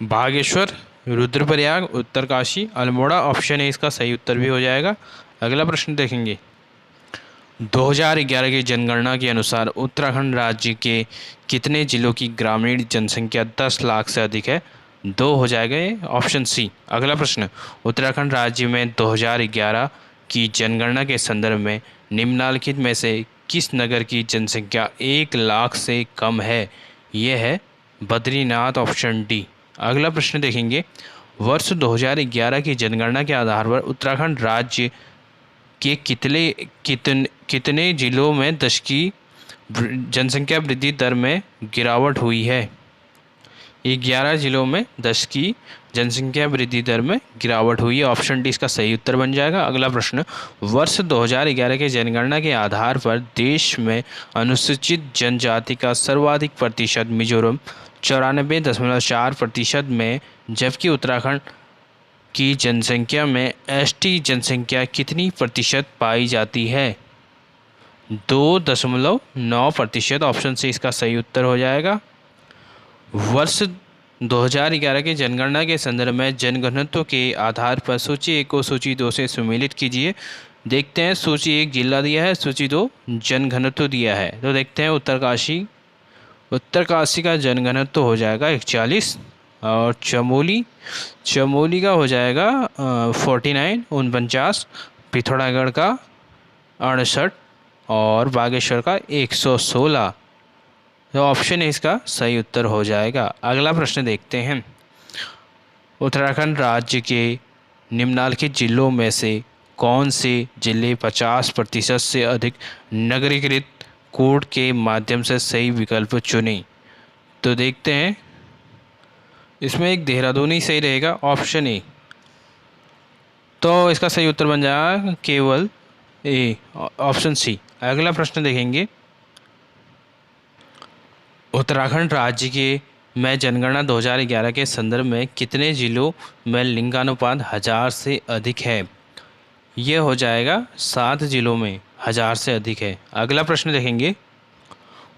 बागेश्वर, रुद्रप्रयाग, उत्तरकाशी, अल्मोड़ा। ऑप्शन ए इसका सही उत्तर भी हो जाएगा। अगला प्रश्न देखेंगे। 2011 की जनगणना के अनुसार उत्तराखंड राज्य के कितने जिलों की ग्रामीण जनसंख्या 10 लाख से अधिक है? 2 हो जाएगा ये, ऑप्शन सी। अगला प्रश्न। उत्तराखंड राज्य में 2011 की जनगणना के संदर्भ में निम्नलिखित में से किस नगर की जनसंख्या 1 लाख से कम है? यह है बद्रीनाथ, ऑप्शन डी। अगला प्रश्न देखेंगे। वर्ष 2011 की जनगणना के आधार पर उत्तराखंड राज्य के कितने जिलों में 10 की जनसंख्या वृद्धि दर में गिरावट हुई है? 11 जिलों में 10 की जनसंख्या वृद्धि दर में गिरावट हुई है। ऑप्शन डी इसका सही उत्तर बन जाएगा। अगला प्रश्न। वर्ष 2011 के जनगणना के आधार पर देश में अनुसूचित जनजाति का सर्वाधिक प्रतिशत मिजोरम 94.4% में, जबकि उत्तराखंड की जनसंख्या में एसटी जनसंख्या कितनी प्रतिशत पाई जाती है? 2.9%। ऑप्शन सी इसका सही उत्तर हो जाएगा। वर्ष 2011 के जनगणना के संदर्भ में जनघनत्व के आधार पर सूची 1 को सूची 2 से सुमेलित कीजिए। देखते हैं। सूची 1 जिला दिया है, सूची 2 जनघनत्व दिया है। तो देखते हैं। उत्तरकाशी का जनघनत्व हो जाएगा 41, और चमोली का हो जाएगा 49, पिथौरागढ़ का 68 और बागेश्वर का 116। तो ऑप्शन है इसका सही उत्तर हो जाएगा। अगला प्रश्न देखते हैं। उत्तराखंड राज्य के निम्नलिखित जिलों में से कौन से जिले 50% से अधिक नगरीकृत कोड के माध्यम से सही विकल्प चुनें? तो देखते हैं। इसमें एक देहरादून ही सही रहेगा, ऑप्शन ए। तो इसका सही उत्तर बन जाएगा केवल ए, ऑप्शन सी। अगला प्रश्न देखेंगे। उत्तराखंड राज्य के में जनगणना 2011 के संदर्भ में कितने जिलों में लिंगानुपात 1000 से अधिक है? ये हो जाएगा 7 जिलों में 1000 से अधिक है। अगला प्रश्न देखेंगे।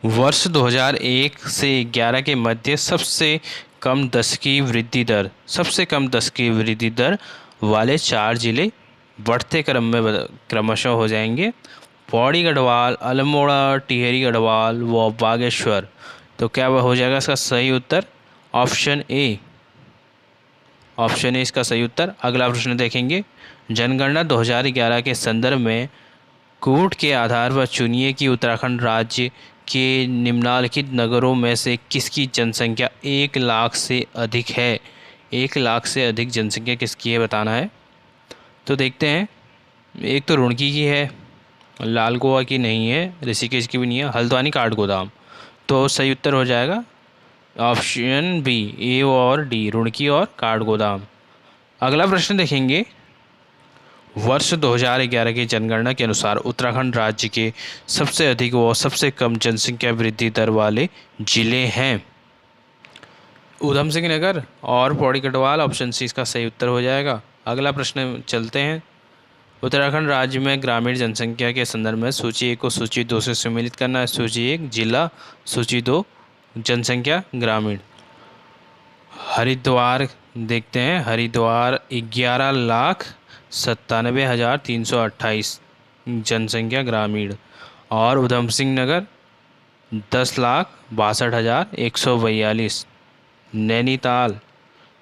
वर्ष 2001 से 11 के मध्य सबसे कम 10 की वृद्धि दर वाले 4 जिले बढ़ते क्रम में क्रमशः हो जाएंगे पौड़ी गढ़वाल, अल्मोड़ा, टिहरी गढ़वाल व बागेश्वर। तो क्या वह हो जाएगा इसका सही उत्तर? Option A. ऑप्शन ए इसका सही उत्तर। अगला प्रश्न देखेंगे, जनगणना 2011 के संदर्भ में कोड के आधार पर चुनिए कि उत्तराखंड राज्य के निम्नलिखित नगरों में से किसकी जनसंख्या 1 लाख से अधिक है। 1 लाख से अधिक जनसंख्या किसकी है बताना है। तो देखते हैं, एक तो रुड़की की है, लाल गोवा की नहीं है, ऋषिकेश की भी नहीं है, हल्द्वानी काठगोदाम। तो सही उत्तर हो जाएगा ऑप्शन बी, ए और डी, रुड़की और काठगोदाम। अगला प्रश्न देखेंगे, वर्ष 2011 की जनगणना के अनुसार उत्तराखंड राज्य के सबसे अधिक व सबसे कम जनसंख्या वृद्धि दर वाले जिले हैं। ऊधम सिंह नगर और पौड़ी गढ़वाल, ऑप्शन सी इसका सही उत्तर हो जाएगा। अगला प्रश्न चलते हैं, उत्तराखंड राज्य में ग्रामीण जनसंख्या के संदर्भ में सूची 1 को सूची 2 से सम्मिलित करना है। सूची 1 जिला, सूची 2 जनसंख्या ग्रामीण। हरिद्वार देखते हैं, हरिद्वार 11,97,328 जनसंख्या ग्रामीण, और ऊधम सिंह नगर 10,62,142।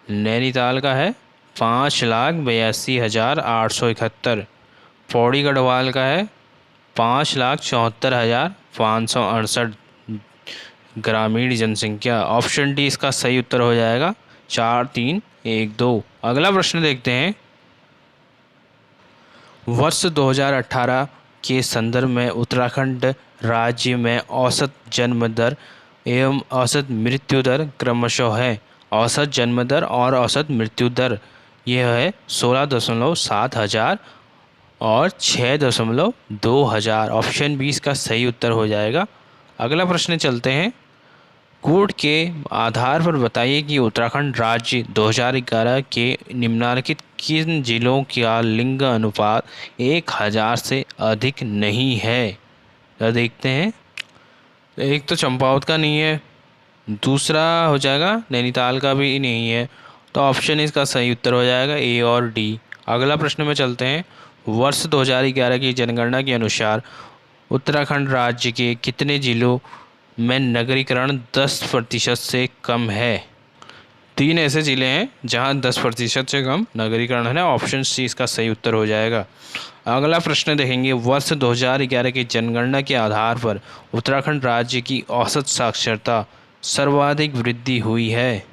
नैनीताल का है 5,82,871। पौड़ी गढ़वाल का है 5,74,568 ग्रामीण जनसंख्या। ऑप्शन डी इसका सही उत्तर हो जाएगा, 4, 3, 1, 2। अगला प्रश्न देखते हैं, वर्ष 2018 के संदर्भ में उत्तराखंड राज्य में औसत जन्म दर एवं औसत मृत्यु दर क्रमशः है। औसत जन्म दर और औसत मृत्यु दर यह है 16.7 हजार और 6.2 हजार। ऑप्शन बी इसका सही उत्तर हो जाएगा। अगला प्रश्न चलते हैं, कोड के आधार पर बताइए कि उत्तराखंड राज्य 2011 के निम्नलिखित किन जिलों का लिंग अनुपात 1000 से अधिक नहीं है। तो देखते हैं, एक तो चंपावत का नहीं है, दूसरा हो जाएगा नैनीताल का भी नहीं है। तो ऑप्शन इसका सही उत्तर हो जाएगा ए और डी। अगला प्रश्न में चलते हैं, वर्ष 2011 की जनगणना के अनुसार उत्तराखंड राज्य के कितने जिलों में नगरीकरण 10% से कम है। 3 ऐसे ज़िले हैं जहां 10% से कम नगरीकरण है। ऑप्शन सी इसका सही उत्तर हो जाएगा। अगला प्रश्न देखेंगे, वर्ष 2011 की जनगणना के आधार पर उत्तराखंड राज्य की औसत साक्षरता सर्वाधिक वृद्धि हुई है।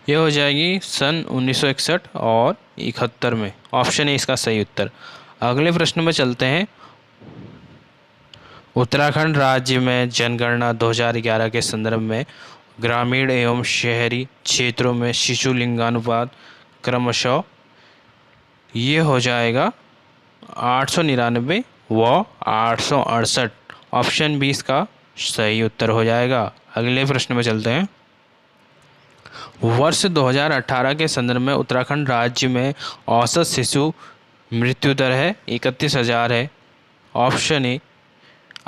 यह हो जाएगी सन 1961 और 71 में। ऑप्शन ए इसका सही उत्तर। अगले प्रश्न में चलते हैं, उत्तराखंड राज्य में जनगणना 2011 के संदर्भ में ग्रामीण एवं शहरी क्षेत्रों में शिशु लिंगानुपात क्रमशः ये हो जाएगा 899 व 868। ऑप्शन बी इसका सही उत्तर हो जाएगा। अगले प्रश्न में चलते हैं, वर्ष 2018 के संदर्भ में उत्तराखंड राज्य में औसत शिशु मृत्यु दर है 31,000 है। Option A.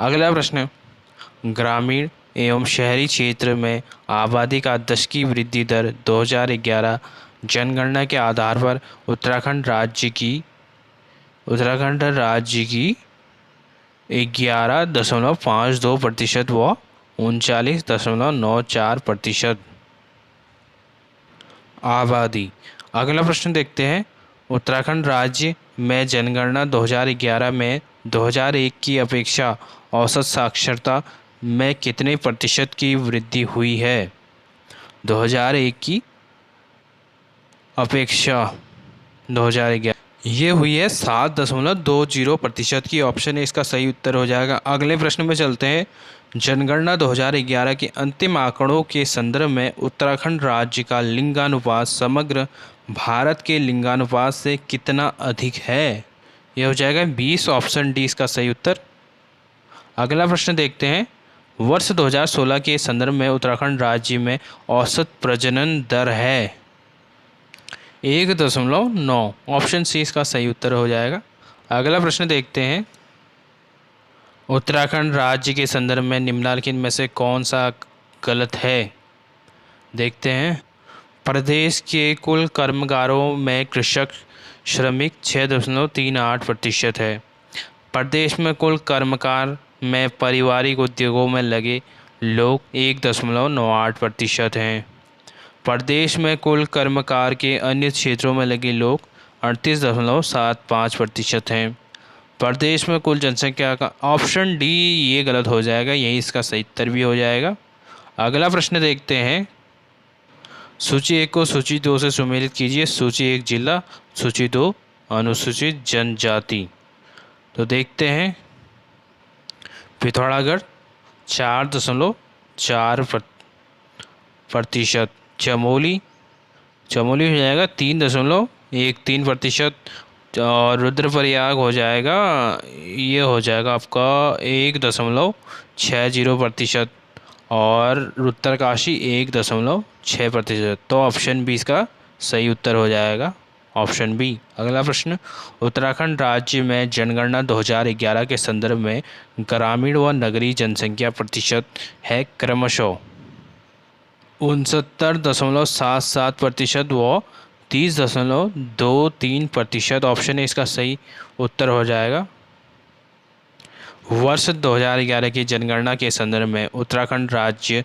अगला प्रश्न, ग्रामीण एवं शहरी क्षेत्र में आबादी का दशकीय वृद्धि दर 2011 जनगणना के आधार पर उत्तराखंड राज्य की 11.52% व 39.94%। आबादी। अगला प्रश्न देखते हैं, उत्तराखंड राज्य में जनगणना 2011 में 2001 की अपेक्षा औसत साक्षरता में कितने प्रतिशत की वृद्धि हुई है। 2001 की अपेक्षा 2011 ये हुई है 7.20% की। ऑप्शन ए इसका सही उत्तर हो जाएगा। अगले प्रश्न में चलते हैं, जनगणना 2011 के अंतिम आंकड़ों के संदर्भ में उत्तराखंड राज्य का लिंगानुपात समग्र भारत के लिंगानुपात से कितना अधिक है। यह हो जाएगा 20। ऑप्शन डी इसका सही उत्तर। अगला प्रश्न देखते हैं, वर्ष 2016 के संदर्भ में उत्तराखंड राज्य में औसत प्रजनन दर है 1.9। ऑप्शन सी इसका सही उत्तर हो जाएगा। अगला प्रश्न देखते हैं, उत्तराखंड राज्य के संदर्भ में निम्नलिखित में से कौन सा गलत है। देखते हैं, प्रदेश के कुल कर्मगारों में कृषक श्रमिक 6.38% है। प्रदेश में कुल कर्मकार में पारिवारिक उद्योगों में लगे लोग 1.98% हैं। प्रदेश में कुल कर्मकार के अन्य क्षेत्रों में लगे लोग 38.75% हैं। प्रदेश में कुल जनसंख्या का ऑप्शन डी ये गलत हो जाएगा, यही इसका सही उत्तर भी हो जाएगा। अगला प्रश्न देखते हैं। सूची 1 को सूची 2 से सुमेलित कीजिए। सूची 1 जिला, सूची 2 अनुसूचित जनजाति। तो देखते हैं। पिथौरागढ़ 4.4%। चमोली हो जाएगा 3.13%। और रुद्रप्रयाग हो जाएगा, ये हो जाएगा आपका 1.60%। और उत्तरकाशी 1.6%। तो ऑप्शन बी इसका सही उत्तर हो जाएगा, ऑप्शन बी। अगला प्रश्न। उत्तराखंड राज्य में जनगणना 2011 के संदर्भ में ग्रामीण व नगरीय जनसंख्या प्रतिशत है क्रमशः 69.77% व 30.23%। ऑप्शन ए इसका सही उत्तर हो जाएगा। वर्ष 2011 की जनगणना के संदर्भ में उत्तराखंड राज्य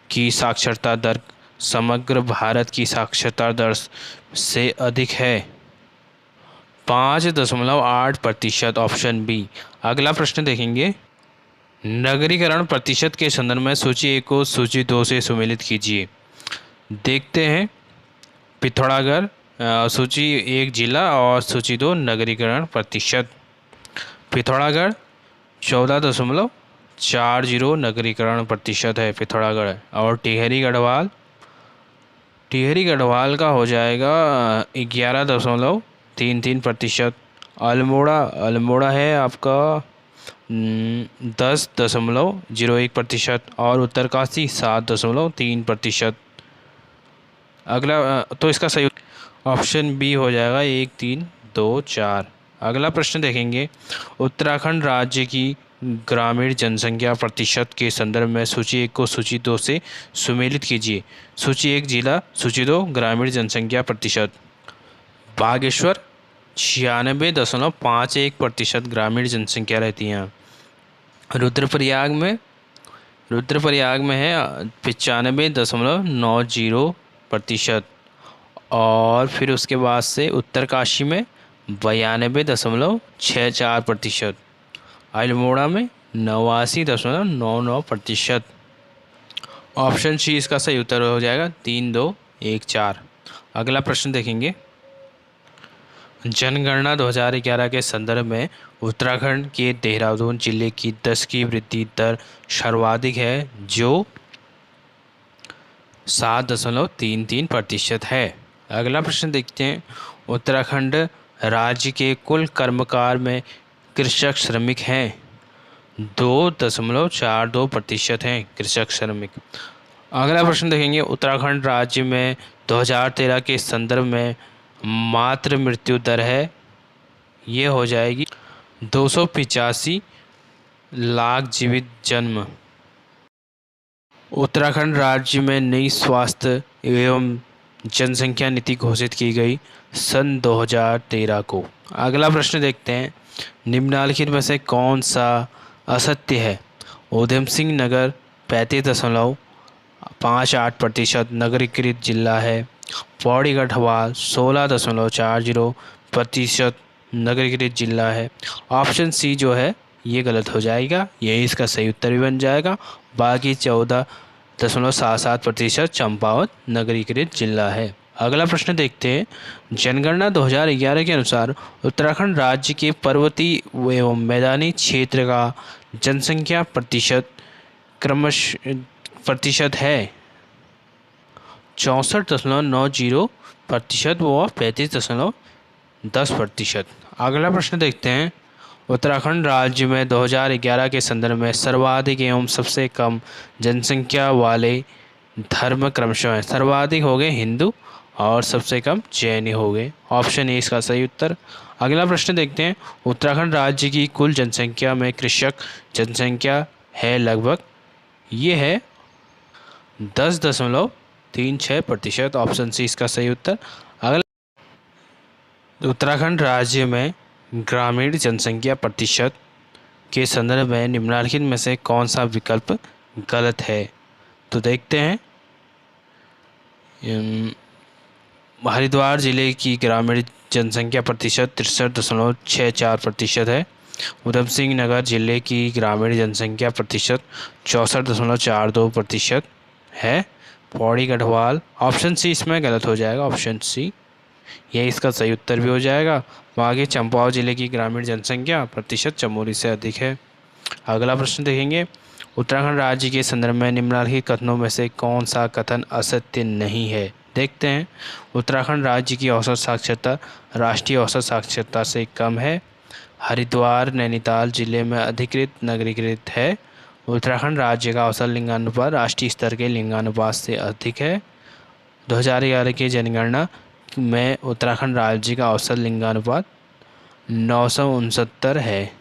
की साक्षरता दर समग्र भारत की साक्षरता दर से अधिक है 5.8%। Option B. अगला प्रश्न देखेंगे। नगरीकरण प्रतिशत के संदर्भ में सूची 1 को सूची 2 से सुमेलित कीजिए। देखते हैं। पिथौरागढ़ सूची 1 जिला और सूची 2 नगरीकरण प्रतिशत। पिथौरागढ़ 14.40 नगरीकरण प्रतिशत है पिथौरागढ़। और टिहरी गढ़वाल का हो जाएगा 11.33%। अल्मोड़ा है आपका 10.01% और उत्तरकाशी 7.3%। अगला तो इसका सही ऑप्शन बी हो जाएगा 1, 3, 2, 4। अगला प्रश्न देखेंगे। उत्तराखंड राज्य की ग्रामीण जनसंख्या प्रतिशत के संदर्भ में सूची 1 को सूची 2 से सुमेलित कीजिए। सूची 1 जिला, सूची 2 ग्रामीण जनसंख्या प्रतिशत। बागेश्वर 96.51% ग्रामीण जनसंख्या रहती है। रुद्रप्रयाग में है 95.90%। और फिर उसके बाद से उत्तरकाशी में 92.64%। अल्मोड़ा में 89.99%। ऑप्शन सी इसका सही उत्तर हो जाएगा 3, 2, 1, 4। अगला प्रश्न देखेंगे। जनगणना 2011 के संदर्भ में उत्तराखंड के देहरादून जिले की 10 की वृद्धि दर सर्वाधिक है, जो 7.33% है। अगला प्रश्न देखते हैं। उत्तराखंड राज्य के कुल कर्मकार में कृषक श्रमिक हैं 2.42% हैं कृषक श्रमिक। अगला प्रश्न देखेंगे। उत्तराखंड राज्य में 2013 के संदर्भ में मातृ मृत्यु दर है, ये हो जाएगी 285 लाख जीवित जन्म। उत्तराखंड राज्य में नई स्वास्थ्य एवं जनसंख्या नीति घोषित की गई सन 2013 को। अगला प्रश्न देखते हैं। निम्नलिखित में से कौन सा असत्य है? उधम सिंह नगर 35.58% नगरीकृत जिला है। पौड़ी गढ़वाल 16.40% नगरीकृत जिला है। ऑप्शन सी जो है ये गलत हो जाएगा, यही इसका सही उत्तर भी बन जाएगा। बाकी 14.77% चंपावत नगरीकृत जिला है। अगला प्रश्न देखते हैं। जनगणना 2011 के अनुसार उत्तराखंड राज्य के पर्वतीय एवं मैदानी क्षेत्र का जनसंख्या प्रतिशत है 64.90% व 35.10%। अगला प्रश्न देखते हैं। उत्तराखंड राज्य में 2011 के संदर्भ में सर्वाधिक एवं सबसे कम जनसंख्या वाले धर्म क्रमशः हैं। सर्वाधिक हो गए हिंदू और सबसे कम जैन हो गए। ऑप्शन ए इसका सही उत्तर। अगला प्रश्न देखते हैं। उत्तराखंड राज्य की कुल जनसंख्या में कृषक जनसंख्या है लगभग, ये है 10.36%। ऑप्शन सी इसका सही उत्तर। अगला उत्तराखंड राज्य में ग्रामीण जनसंख्या प्रतिशत के संदर्भ में निम्नलिखित में से कौन सा विकल्प गलत है? तो देखते हैं। हरिद्वार जिले की ग्रामीण जनसंख्या प्रतिशत 63.64% है। उधम सिंह नगर जिले की ग्रामीण जनसंख्या प्रतिशत 64.42% है। पौड़ी गढ़वाल, ऑप्शन सी इसमें गलत हो जाएगा, ऑप्शन सी यही इसका सही उत्तर भी हो जाएगा। आगे चंपावत जिले की ग्रामीण जनसंख्या प्रतिशत चमोली से अधिक है। अगला प्रश्न देखेंगे, उत्तराखंड राज्य के संदर्भ में निम्नलिखित कथनों में से कौन सा कथन असत्य नहीं है। देखते हैं। उत्तराखंड राज्य की औसत साक्षरता राष्ट्रीय औसत साक्षरता से कम है। हरिद्वार नैनीताल जिले में अधिकृत नगरीकृत है। उत्तराखंड राज्य का औसत लिंगानुपात राष्ट्रीय स्तर के लिंगानुपात से अधिक है। 2011 की जनगणना में उत्तराखंड राज्य का औसत लिंगानुपात 969 है।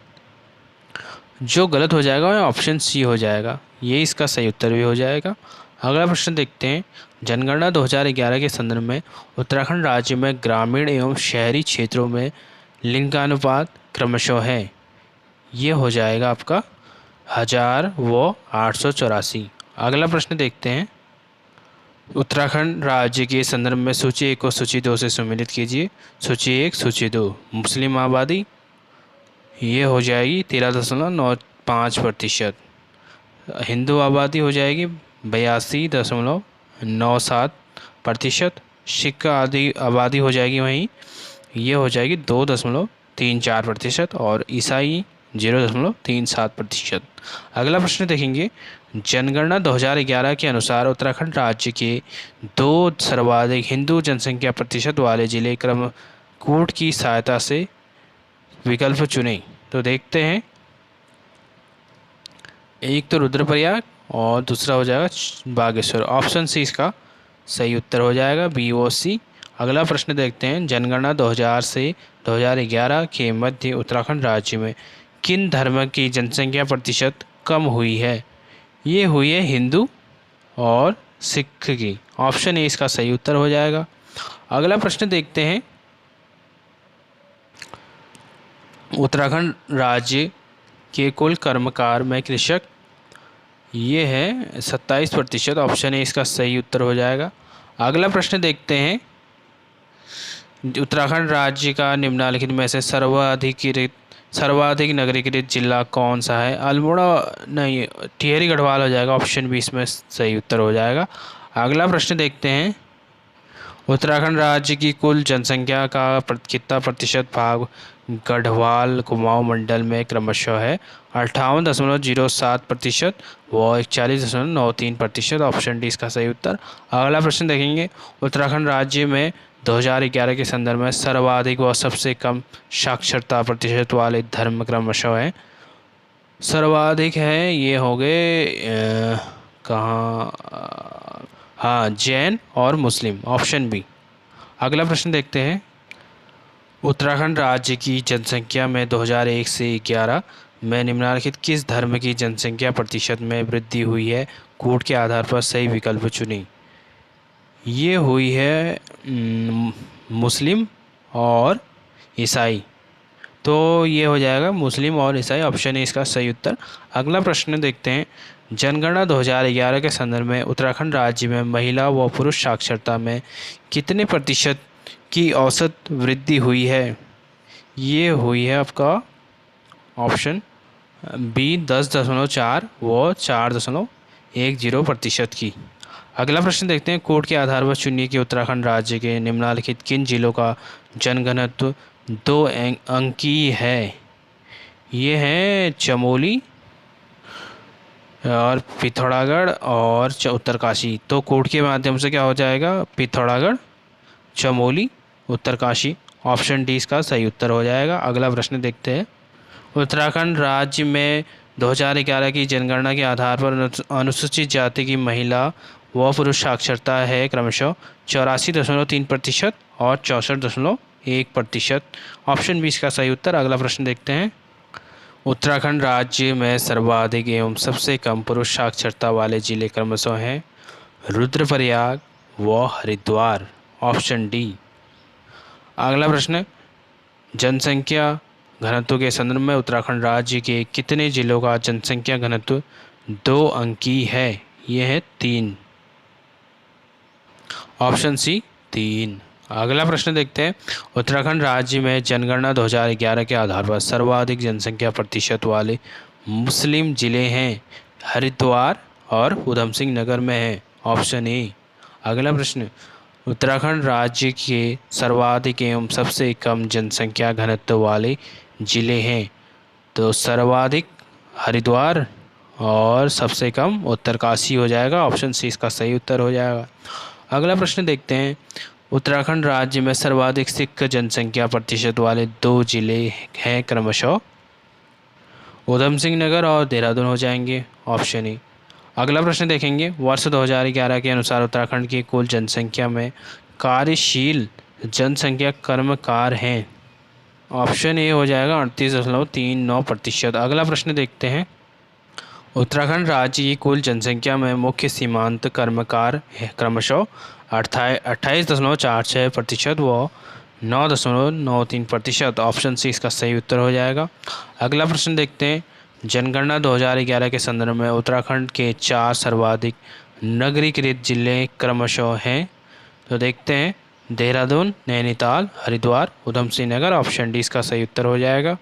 जो गलत हो जाएगा वह ऑप्शन सी हो जाएगा, ये इसका सही उत्तर भी हो जाएगा। अगला प्रश्न देखते हैं। जनगणना 2011 के संदर्भ में उत्तराखंड राज्य में ग्रामीण एवं शहरी क्षेत्रों में लिंगानुपात क्रमशः है। ये हो जाएगा आपका 1000 व 884। अगला प्रश्न देखते हैं। उत्तराखंड राज्य के संदर्भ में सूची 1 को सूची 2 से सम्मिलित कीजिए। सूची 1 सूची 2 मुस्लिम आबादी ये हो जाएगी 13.95%। हिंदू आबादी हो जाएगी 82.97%। सिख आबादी हो जाएगी वहीं ये हो जाएगी 2.34% और ईसाई 0.37%। अगला प्रश्न देखेंगे। जनगणना 2011 के अनुसार उत्तराखंड राज्य के 2 सर्वाधिक हिंदू जनसंख्या प्रतिशत वाले जिले क्रम कोड की सहायता से विकल्प चुने। तो देखते हैं। एक तो रुद्रप्रयाग और दूसरा हो जाएगा बागेश्वर। ऑप्शन सी इसका सही उत्तर हो जाएगा, BOC। अगला प्रश्न देखते हैं। जनगणना 2000 से 2011 के मध्य उत्तराखंड राज्य में किन धर्म की जनसंख्या प्रतिशत कम हुई है। ये हुई है हिंदू और सिख की। ऑप्शन ए इसका सही उत्तर हो जाएगा। अगला प्रश्न देखते हैं। उत्तराखंड राज्य के कुल कर्मकार में कृषक ये है 27%। ऑप्शन ए इसका सही उत्तर हो जाएगा। अगला प्रश्न देखते हैं। उत्तराखंड राज्य का निम्नलिखित में से सर्वाधिक नगरीकृत जिला कौन सा है। अल्मोड़ा नहीं, टिहरी गढ़वाल हो जाएगा। ऑप्शन बी इसमें सही उत्तर हो जाएगा। अगला प्रश्न देखते हैं। उत्तराखंड राज्य की कुल जनसंख्या का कितना प्रतिशत भाग गढ़वाल कुमाऊं मंडल में क्रमशः है। 58.07% व 41.93%। ऑप्शन डी इसका सही उत्तर। अगला प्रश्न देखेंगे। उत्तराखंड राज्य में 2011 के संदर्भ में सर्वाधिक व सबसे कम साक्षरता प्रतिशत वाले धर्म क्रमशः है। सर्वाधिक है ये हो गए कहाँ, हाँ जैन और मुस्लिम। Option B. अगला प्रश्न देखते हैं। उत्तराखंड राज्य की जनसंख्या में 2001 से 11 में निम्नलिखित किस धर्म की जनसंख्या प्रतिशत में वृद्धि हुई है। कोड के आधार पर सही विकल्प चुनें। ये हुई है मुस्लिम और ईसाई। तो ये हो जाएगा मुस्लिम और ईसाई। ऑप्शन है इसका सही उत्तर। अगला प्रश्न देखते हैं। जनगणना 2011 के संदर्भ में उत्तराखंड राज्य में महिला व पुरुष साक्षरता में कितने प्रतिशत की औसत वृद्धि हुई है। ये हुई है आपका ऑप्शन बी 10.4 व 4.10% की। अगला प्रश्न देखते हैं। कोड के आधार पर चुनिए कि उत्तराखंड राज्य के निम्नलिखित किन जिलों का जनघनत्व 2 अंकीय है। ये है चमोली और पिथौरागढ़ और उत्तरकाशी। तो कोड के माध्यम से क्या हो जाएगा, पिथौरागढ़, चमोली, उत्तरकाशी। ऑप्शन डी इसका सही उत्तर हो जाएगा। अगला प्रश्न देखते हैं। उत्तराखंड राज्य में 2011 की जनगणना के आधार पर अनुसूचित जाति की महिला व पुरुष साक्षरता है क्रमशः 84.3% और 64.1%। ऑप्शन बी इसका सही उत्तर। अगला प्रश्न देखते हैं। उत्तराखंड राज्य में सर्वाधिक एवं सबसे कम पुरुष साक्षरता वाले जिले क्रमशः हैं रुद्रप्रयाग व हरिद्वार। Option D. अगला प्रश्न। जनसंख्या घनत्व के संदर्भ में उत्तराखंड राज्य के कितने जिलों का जनसंख्या घनत्व 2 अंकीय है। यह है 3। Option C 3। अगला प्रश्न देखते हैं। उत्तराखंड राज्य में जनगणना 2011 के आधार पर सर्वाधिक जनसंख्या प्रतिशत वाले मुस्लिम जिले हैं। हरिद्वार और उधम सिंह नगर में है। Option A. अगला प्रश्न। उत्तराखंड राज्य के सर्वाधिक एवं सबसे कम जनसंख्या घनत्व वाले जिले हैं। तो सर्वाधिक हरिद्वार और सबसे कम उत्तरकाशी हो जाएगा। ऑप्शन सी इसका सही उत्तर हो जाएगा। अगला प्रश्न देखते हैं। उत्तराखंड राज्य में सर्वाधिक सिख जनसंख्या प्रतिशत वाले 2 जिले हैं क्रमशः उधम सिंह नगर और देहरादून हो जाएंगे। Option A. अगला प्रश्न देखेंगे। वर्ष 2011 के अनुसार उत्तराखंड की कुल जनसंख्या में कार्यशील जनसंख्या कर्मकार हैं। ऑप्शन ए हो जाएगा 38.39%। अगला प्रश्न देखते हैं। उत्तराखंड राज्य की कुल जनसंख्या में मुख्य सीमांत कर्मकार क्रमशः 28.46% व 9.93%। ऑप्शन सी इसका सही उत्तर हो जाएगा। अगला प्रश्न देखते हैं। जनगणना 2011 के संदर्भ में उत्तराखंड के 4 सर्वाधिक नगरीकृत जिले क्रमशः हैं। तो देखते हैं। देहरादून, नैनीताल, हरिद्वार, उधम सिंह नगर। ऑप्शन डी इसका सही उत्तर हो जाएगा।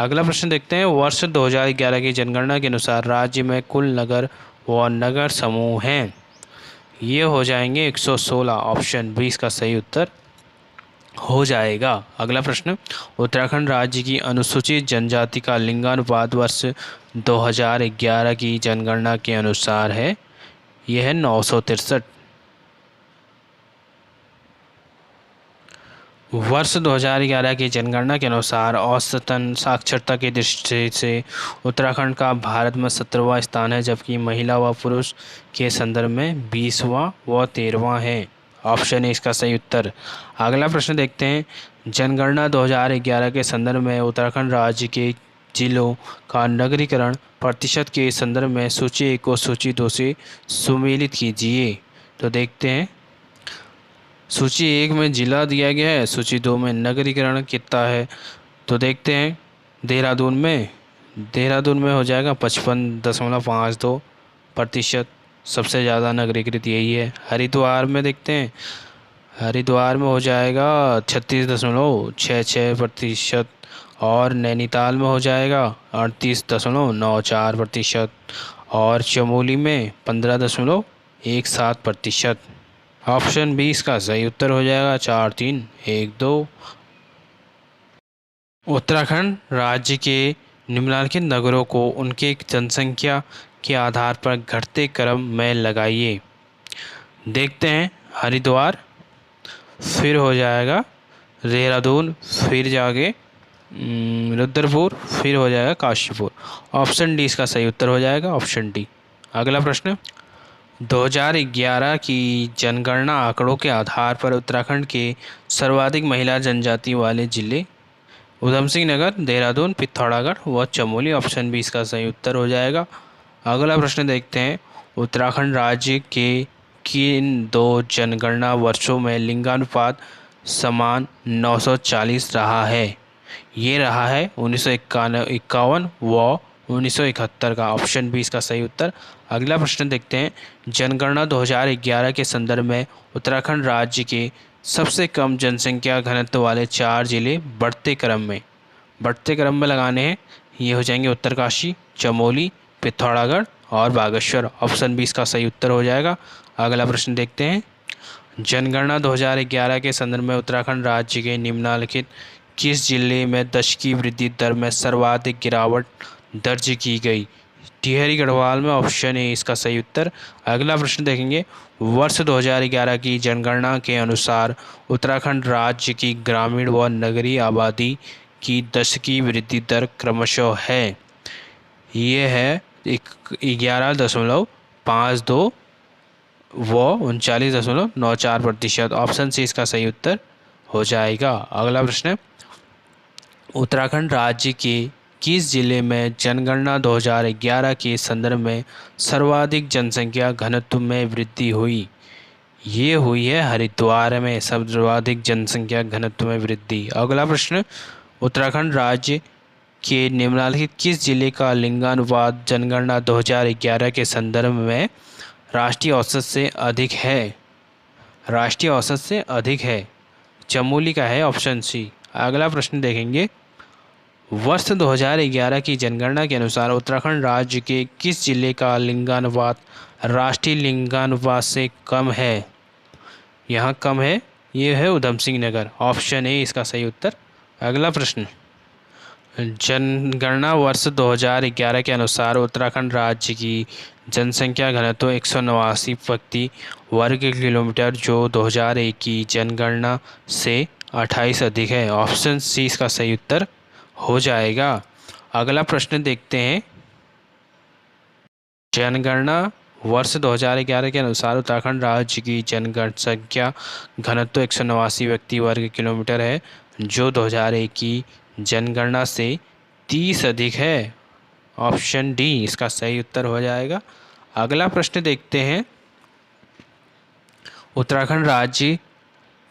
अगला प्रश्न देखते हैं। वर्ष 2011 की जनगणना के अनुसार राज्य में कुल नगर व नगर समूह हैं। ये हो जाएंगे 116। ऑप्शन बी इसका सही उत्तर हो जाएगा। अगला प्रश्न। उत्तराखंड राज्य की अनुसूचित जनजाति का लिंगानुपात वर्ष 2011 की जनगणना के अनुसार है। यह है 963। वर्ष 2011 की जनगणना के अनुसार औसतन साक्षरता की दृष्टि से उत्तराखंड का भारत में 17वां स्थान है, जबकि महिला व पुरुष के संदर्भ में 20वां व 13वां है। ऑप्शन ए इसका सही उत्तर। अगला प्रश्न देखते हैं। जनगणना 2011 के संदर्भ में उत्तराखंड राज्य के जिलों का नगरीकरण प्रतिशत के संदर्भ में सूची 1 को सूची 2 से सुमेलित कीजिए। तो देखते हैं। सूची 1 में जिला दिया गया है, सूची 2 में नगरीकरण कितना है। तो देखते हैं। देहरादून में हो जाएगा 55.52%। सबसे ज़्यादा नगरीकृत यही है। हरिद्वार में देखते हैं। हरिद्वार में हो जाएगा 36.66% और नैनीताल में हो जाएगा 38.94% और चमोली में 15.17%। ऑप्शन बी इसका सही उत्तर हो जाएगा। 4, 3, 1, 2। उत्तराखंड राज्य के निम्नलिखित नगरों को उनके जनसंख्या के आधार पर घटते क्रम में लगाइए। देखते हैं। हरिद्वार, फिर हो जाएगा देहरादून, फिर जाके रुद्रपुर, फिर हो जाएगा काशीपुर। ऑप्शन डी इसका सही उत्तर हो जाएगा। Option D. अगला प्रश्न। 2011 की जनगणना आंकड़ों के आधार पर उत्तराखंड के सर्वाधिक महिला जनजाति वाले जिले उधम सिंह नगर, देहरादून, पिथौरागढ़ व चमोली। ऑप्शन बी इसका सही उत्तर हो जाएगा। अगला प्रश्न देखते हैं। उत्तराखंड राज्य के किन 2 जनगणना वर्षों में लिंगानुपात समान 940 रहा है। ये रहा है 1951 व 1971 का। ऑप्शन बी इसका सही उत्तर। अगला प्रश्न देखते हैं। जनगणना 2011 के संदर्भ में उत्तराखंड राज्य के सबसे कम जनसंख्या घनत्व वाले 4 जिले बढ़ते क्रम में लगाने हैं। ये हो जाएंगे उत्तरकाशी, चमोली, पिथौरागढ़ और बागेश्वर। ऑप्शन बी इसका सही उत्तर हो जाएगा। अगला प्रश्न देखते हैं। जनगणना 2011 के संदर्भ में उत्तराखंड राज्य के निम्नलिखित किस जिले में दशकीय वृद्धि दर में सर्वाधिक गिरावट दर्ज की गई। टिहरी गढ़वाल में। ऑप्शन ए इसका सही उत्तर। अगला प्रश्न देखेंगे। वर्ष 2011 की जनगणना के अनुसार उत्तराखंड राज्य की ग्रामीण व नगरीय आबादी की दशकीय वृद्धि दर क्रमशः है। ये है 11.52 व 39.94%। ऑप्शन सी इसका सही उत्तर हो जाएगा। अगला प्रश्न। उत्तराखंड राज्य के किस जिले में जनगणना 2011 के संदर्भ में सर्वाधिक जनसंख्या घनत्व में वृद्धि हुई। ये हुई है हरिद्वार में सर्वाधिक जनसंख्या घनत्व में वृद्धि। अगला प्रश्न। उत्तराखंड राज्य के निम्नलिखित किस जिले का लिंगानुपात जनगणना 2011 के संदर्भ में राष्ट्रीय औसत से अधिक है। राष्ट्रीय औसत से अधिक है। चमोली का है ऑप्शन सी। अगला प्रश्न देखेंगे, वर्ष 2011 की जनगणना के अनुसार उत्तराखंड राज्य के किस जिले का लिंगानुपात राष्ट्रीय लिंगानुपात से कम है? यहाँ कम है, ये है ऊधम सिंह नगर, ऑप्शन ए इसका सही उत्तर। अगला प्रश्न, जनगणना वर्ष 2011 के अनुसार उत्तराखंड राज्य की जनसंख्या घनत्व 189 व्यक्ति वर्ग किलोमीटर, जो 2001 की जनगणना से 28 अधिक है। ऑप्शन सी इसका सही उत्तर हो जाएगा। अगला प्रश्न देखते हैं, जनगणना वर्ष 2011 के अनुसार उत्तराखंड राज्य की जनसंख्या घनत्व 189 व्यक्ति वर्ग किलोमीटर है, जो 2001 की जनगणना से 30 अधिक है। ऑप्शन डी इसका सही उत्तर हो जाएगा। अगला प्रश्न देखते हैं, उत्तराखंड राज्य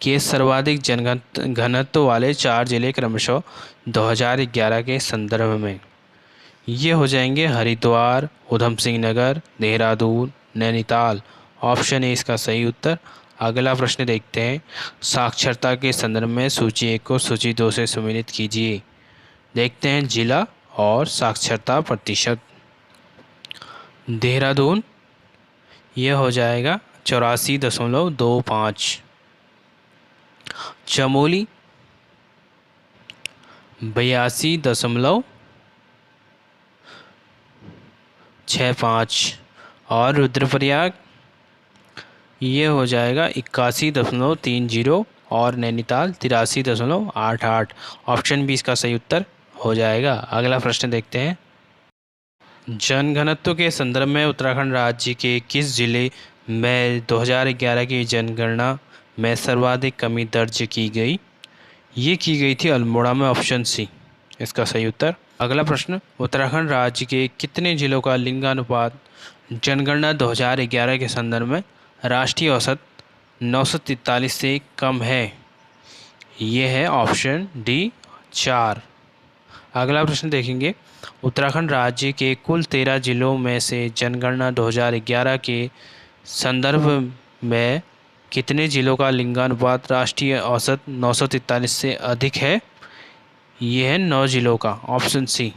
के सर्वाधिक घनत्व वाले 4 जिले क्रमशः 2011 के संदर्भ में, ये हो जाएंगे हरिद्वार, ऊधम सिंह नगर, देहरादून, नैनीताल। ऑप्शन ए इसका सही उत्तर। अगला प्रश्न देखते हैं, साक्षरता के संदर्भ में सूची 1 को सूची 2 से सम्मिलित कीजिए। देखते हैं जिला और साक्षरता प्रतिशत। देहरादून यह हो जाएगा 84.25। चमोली 82.65 और रुद्रप्रयाग ये हो जाएगा 81.30 और नैनीताल 83.88। ऑप्शन बी इसका सही उत्तर हो जाएगा। अगला प्रश्न देखते हैं, जनघनत्व के संदर्भ में उत्तराखंड राज्य के किस जिले में 2011 की जनगणना में सर्वाधिक कमी दर्ज की गई? ये की गई थी अल्मोड़ा में। ऑप्शन सी इसका सही उत्तर। अगला प्रश्न, उत्तराखंड राज्य के कितने जिलों का लिंगानुपात जनगणना 2011 के संदर्भ में राष्ट्रीय औसत 943 से कम है? ये है ऑप्शन डी 4। अगला प्रश्न देखेंगे, उत्तराखंड राज्य के कुल 13 जिलों में से जनगणना 2011 के संदर्भ में कितने जिलों का लिंगानुपात राष्ट्रीय औसत 943 से अधिक है? ये है 9 जिलों का। ऑप्शन सी।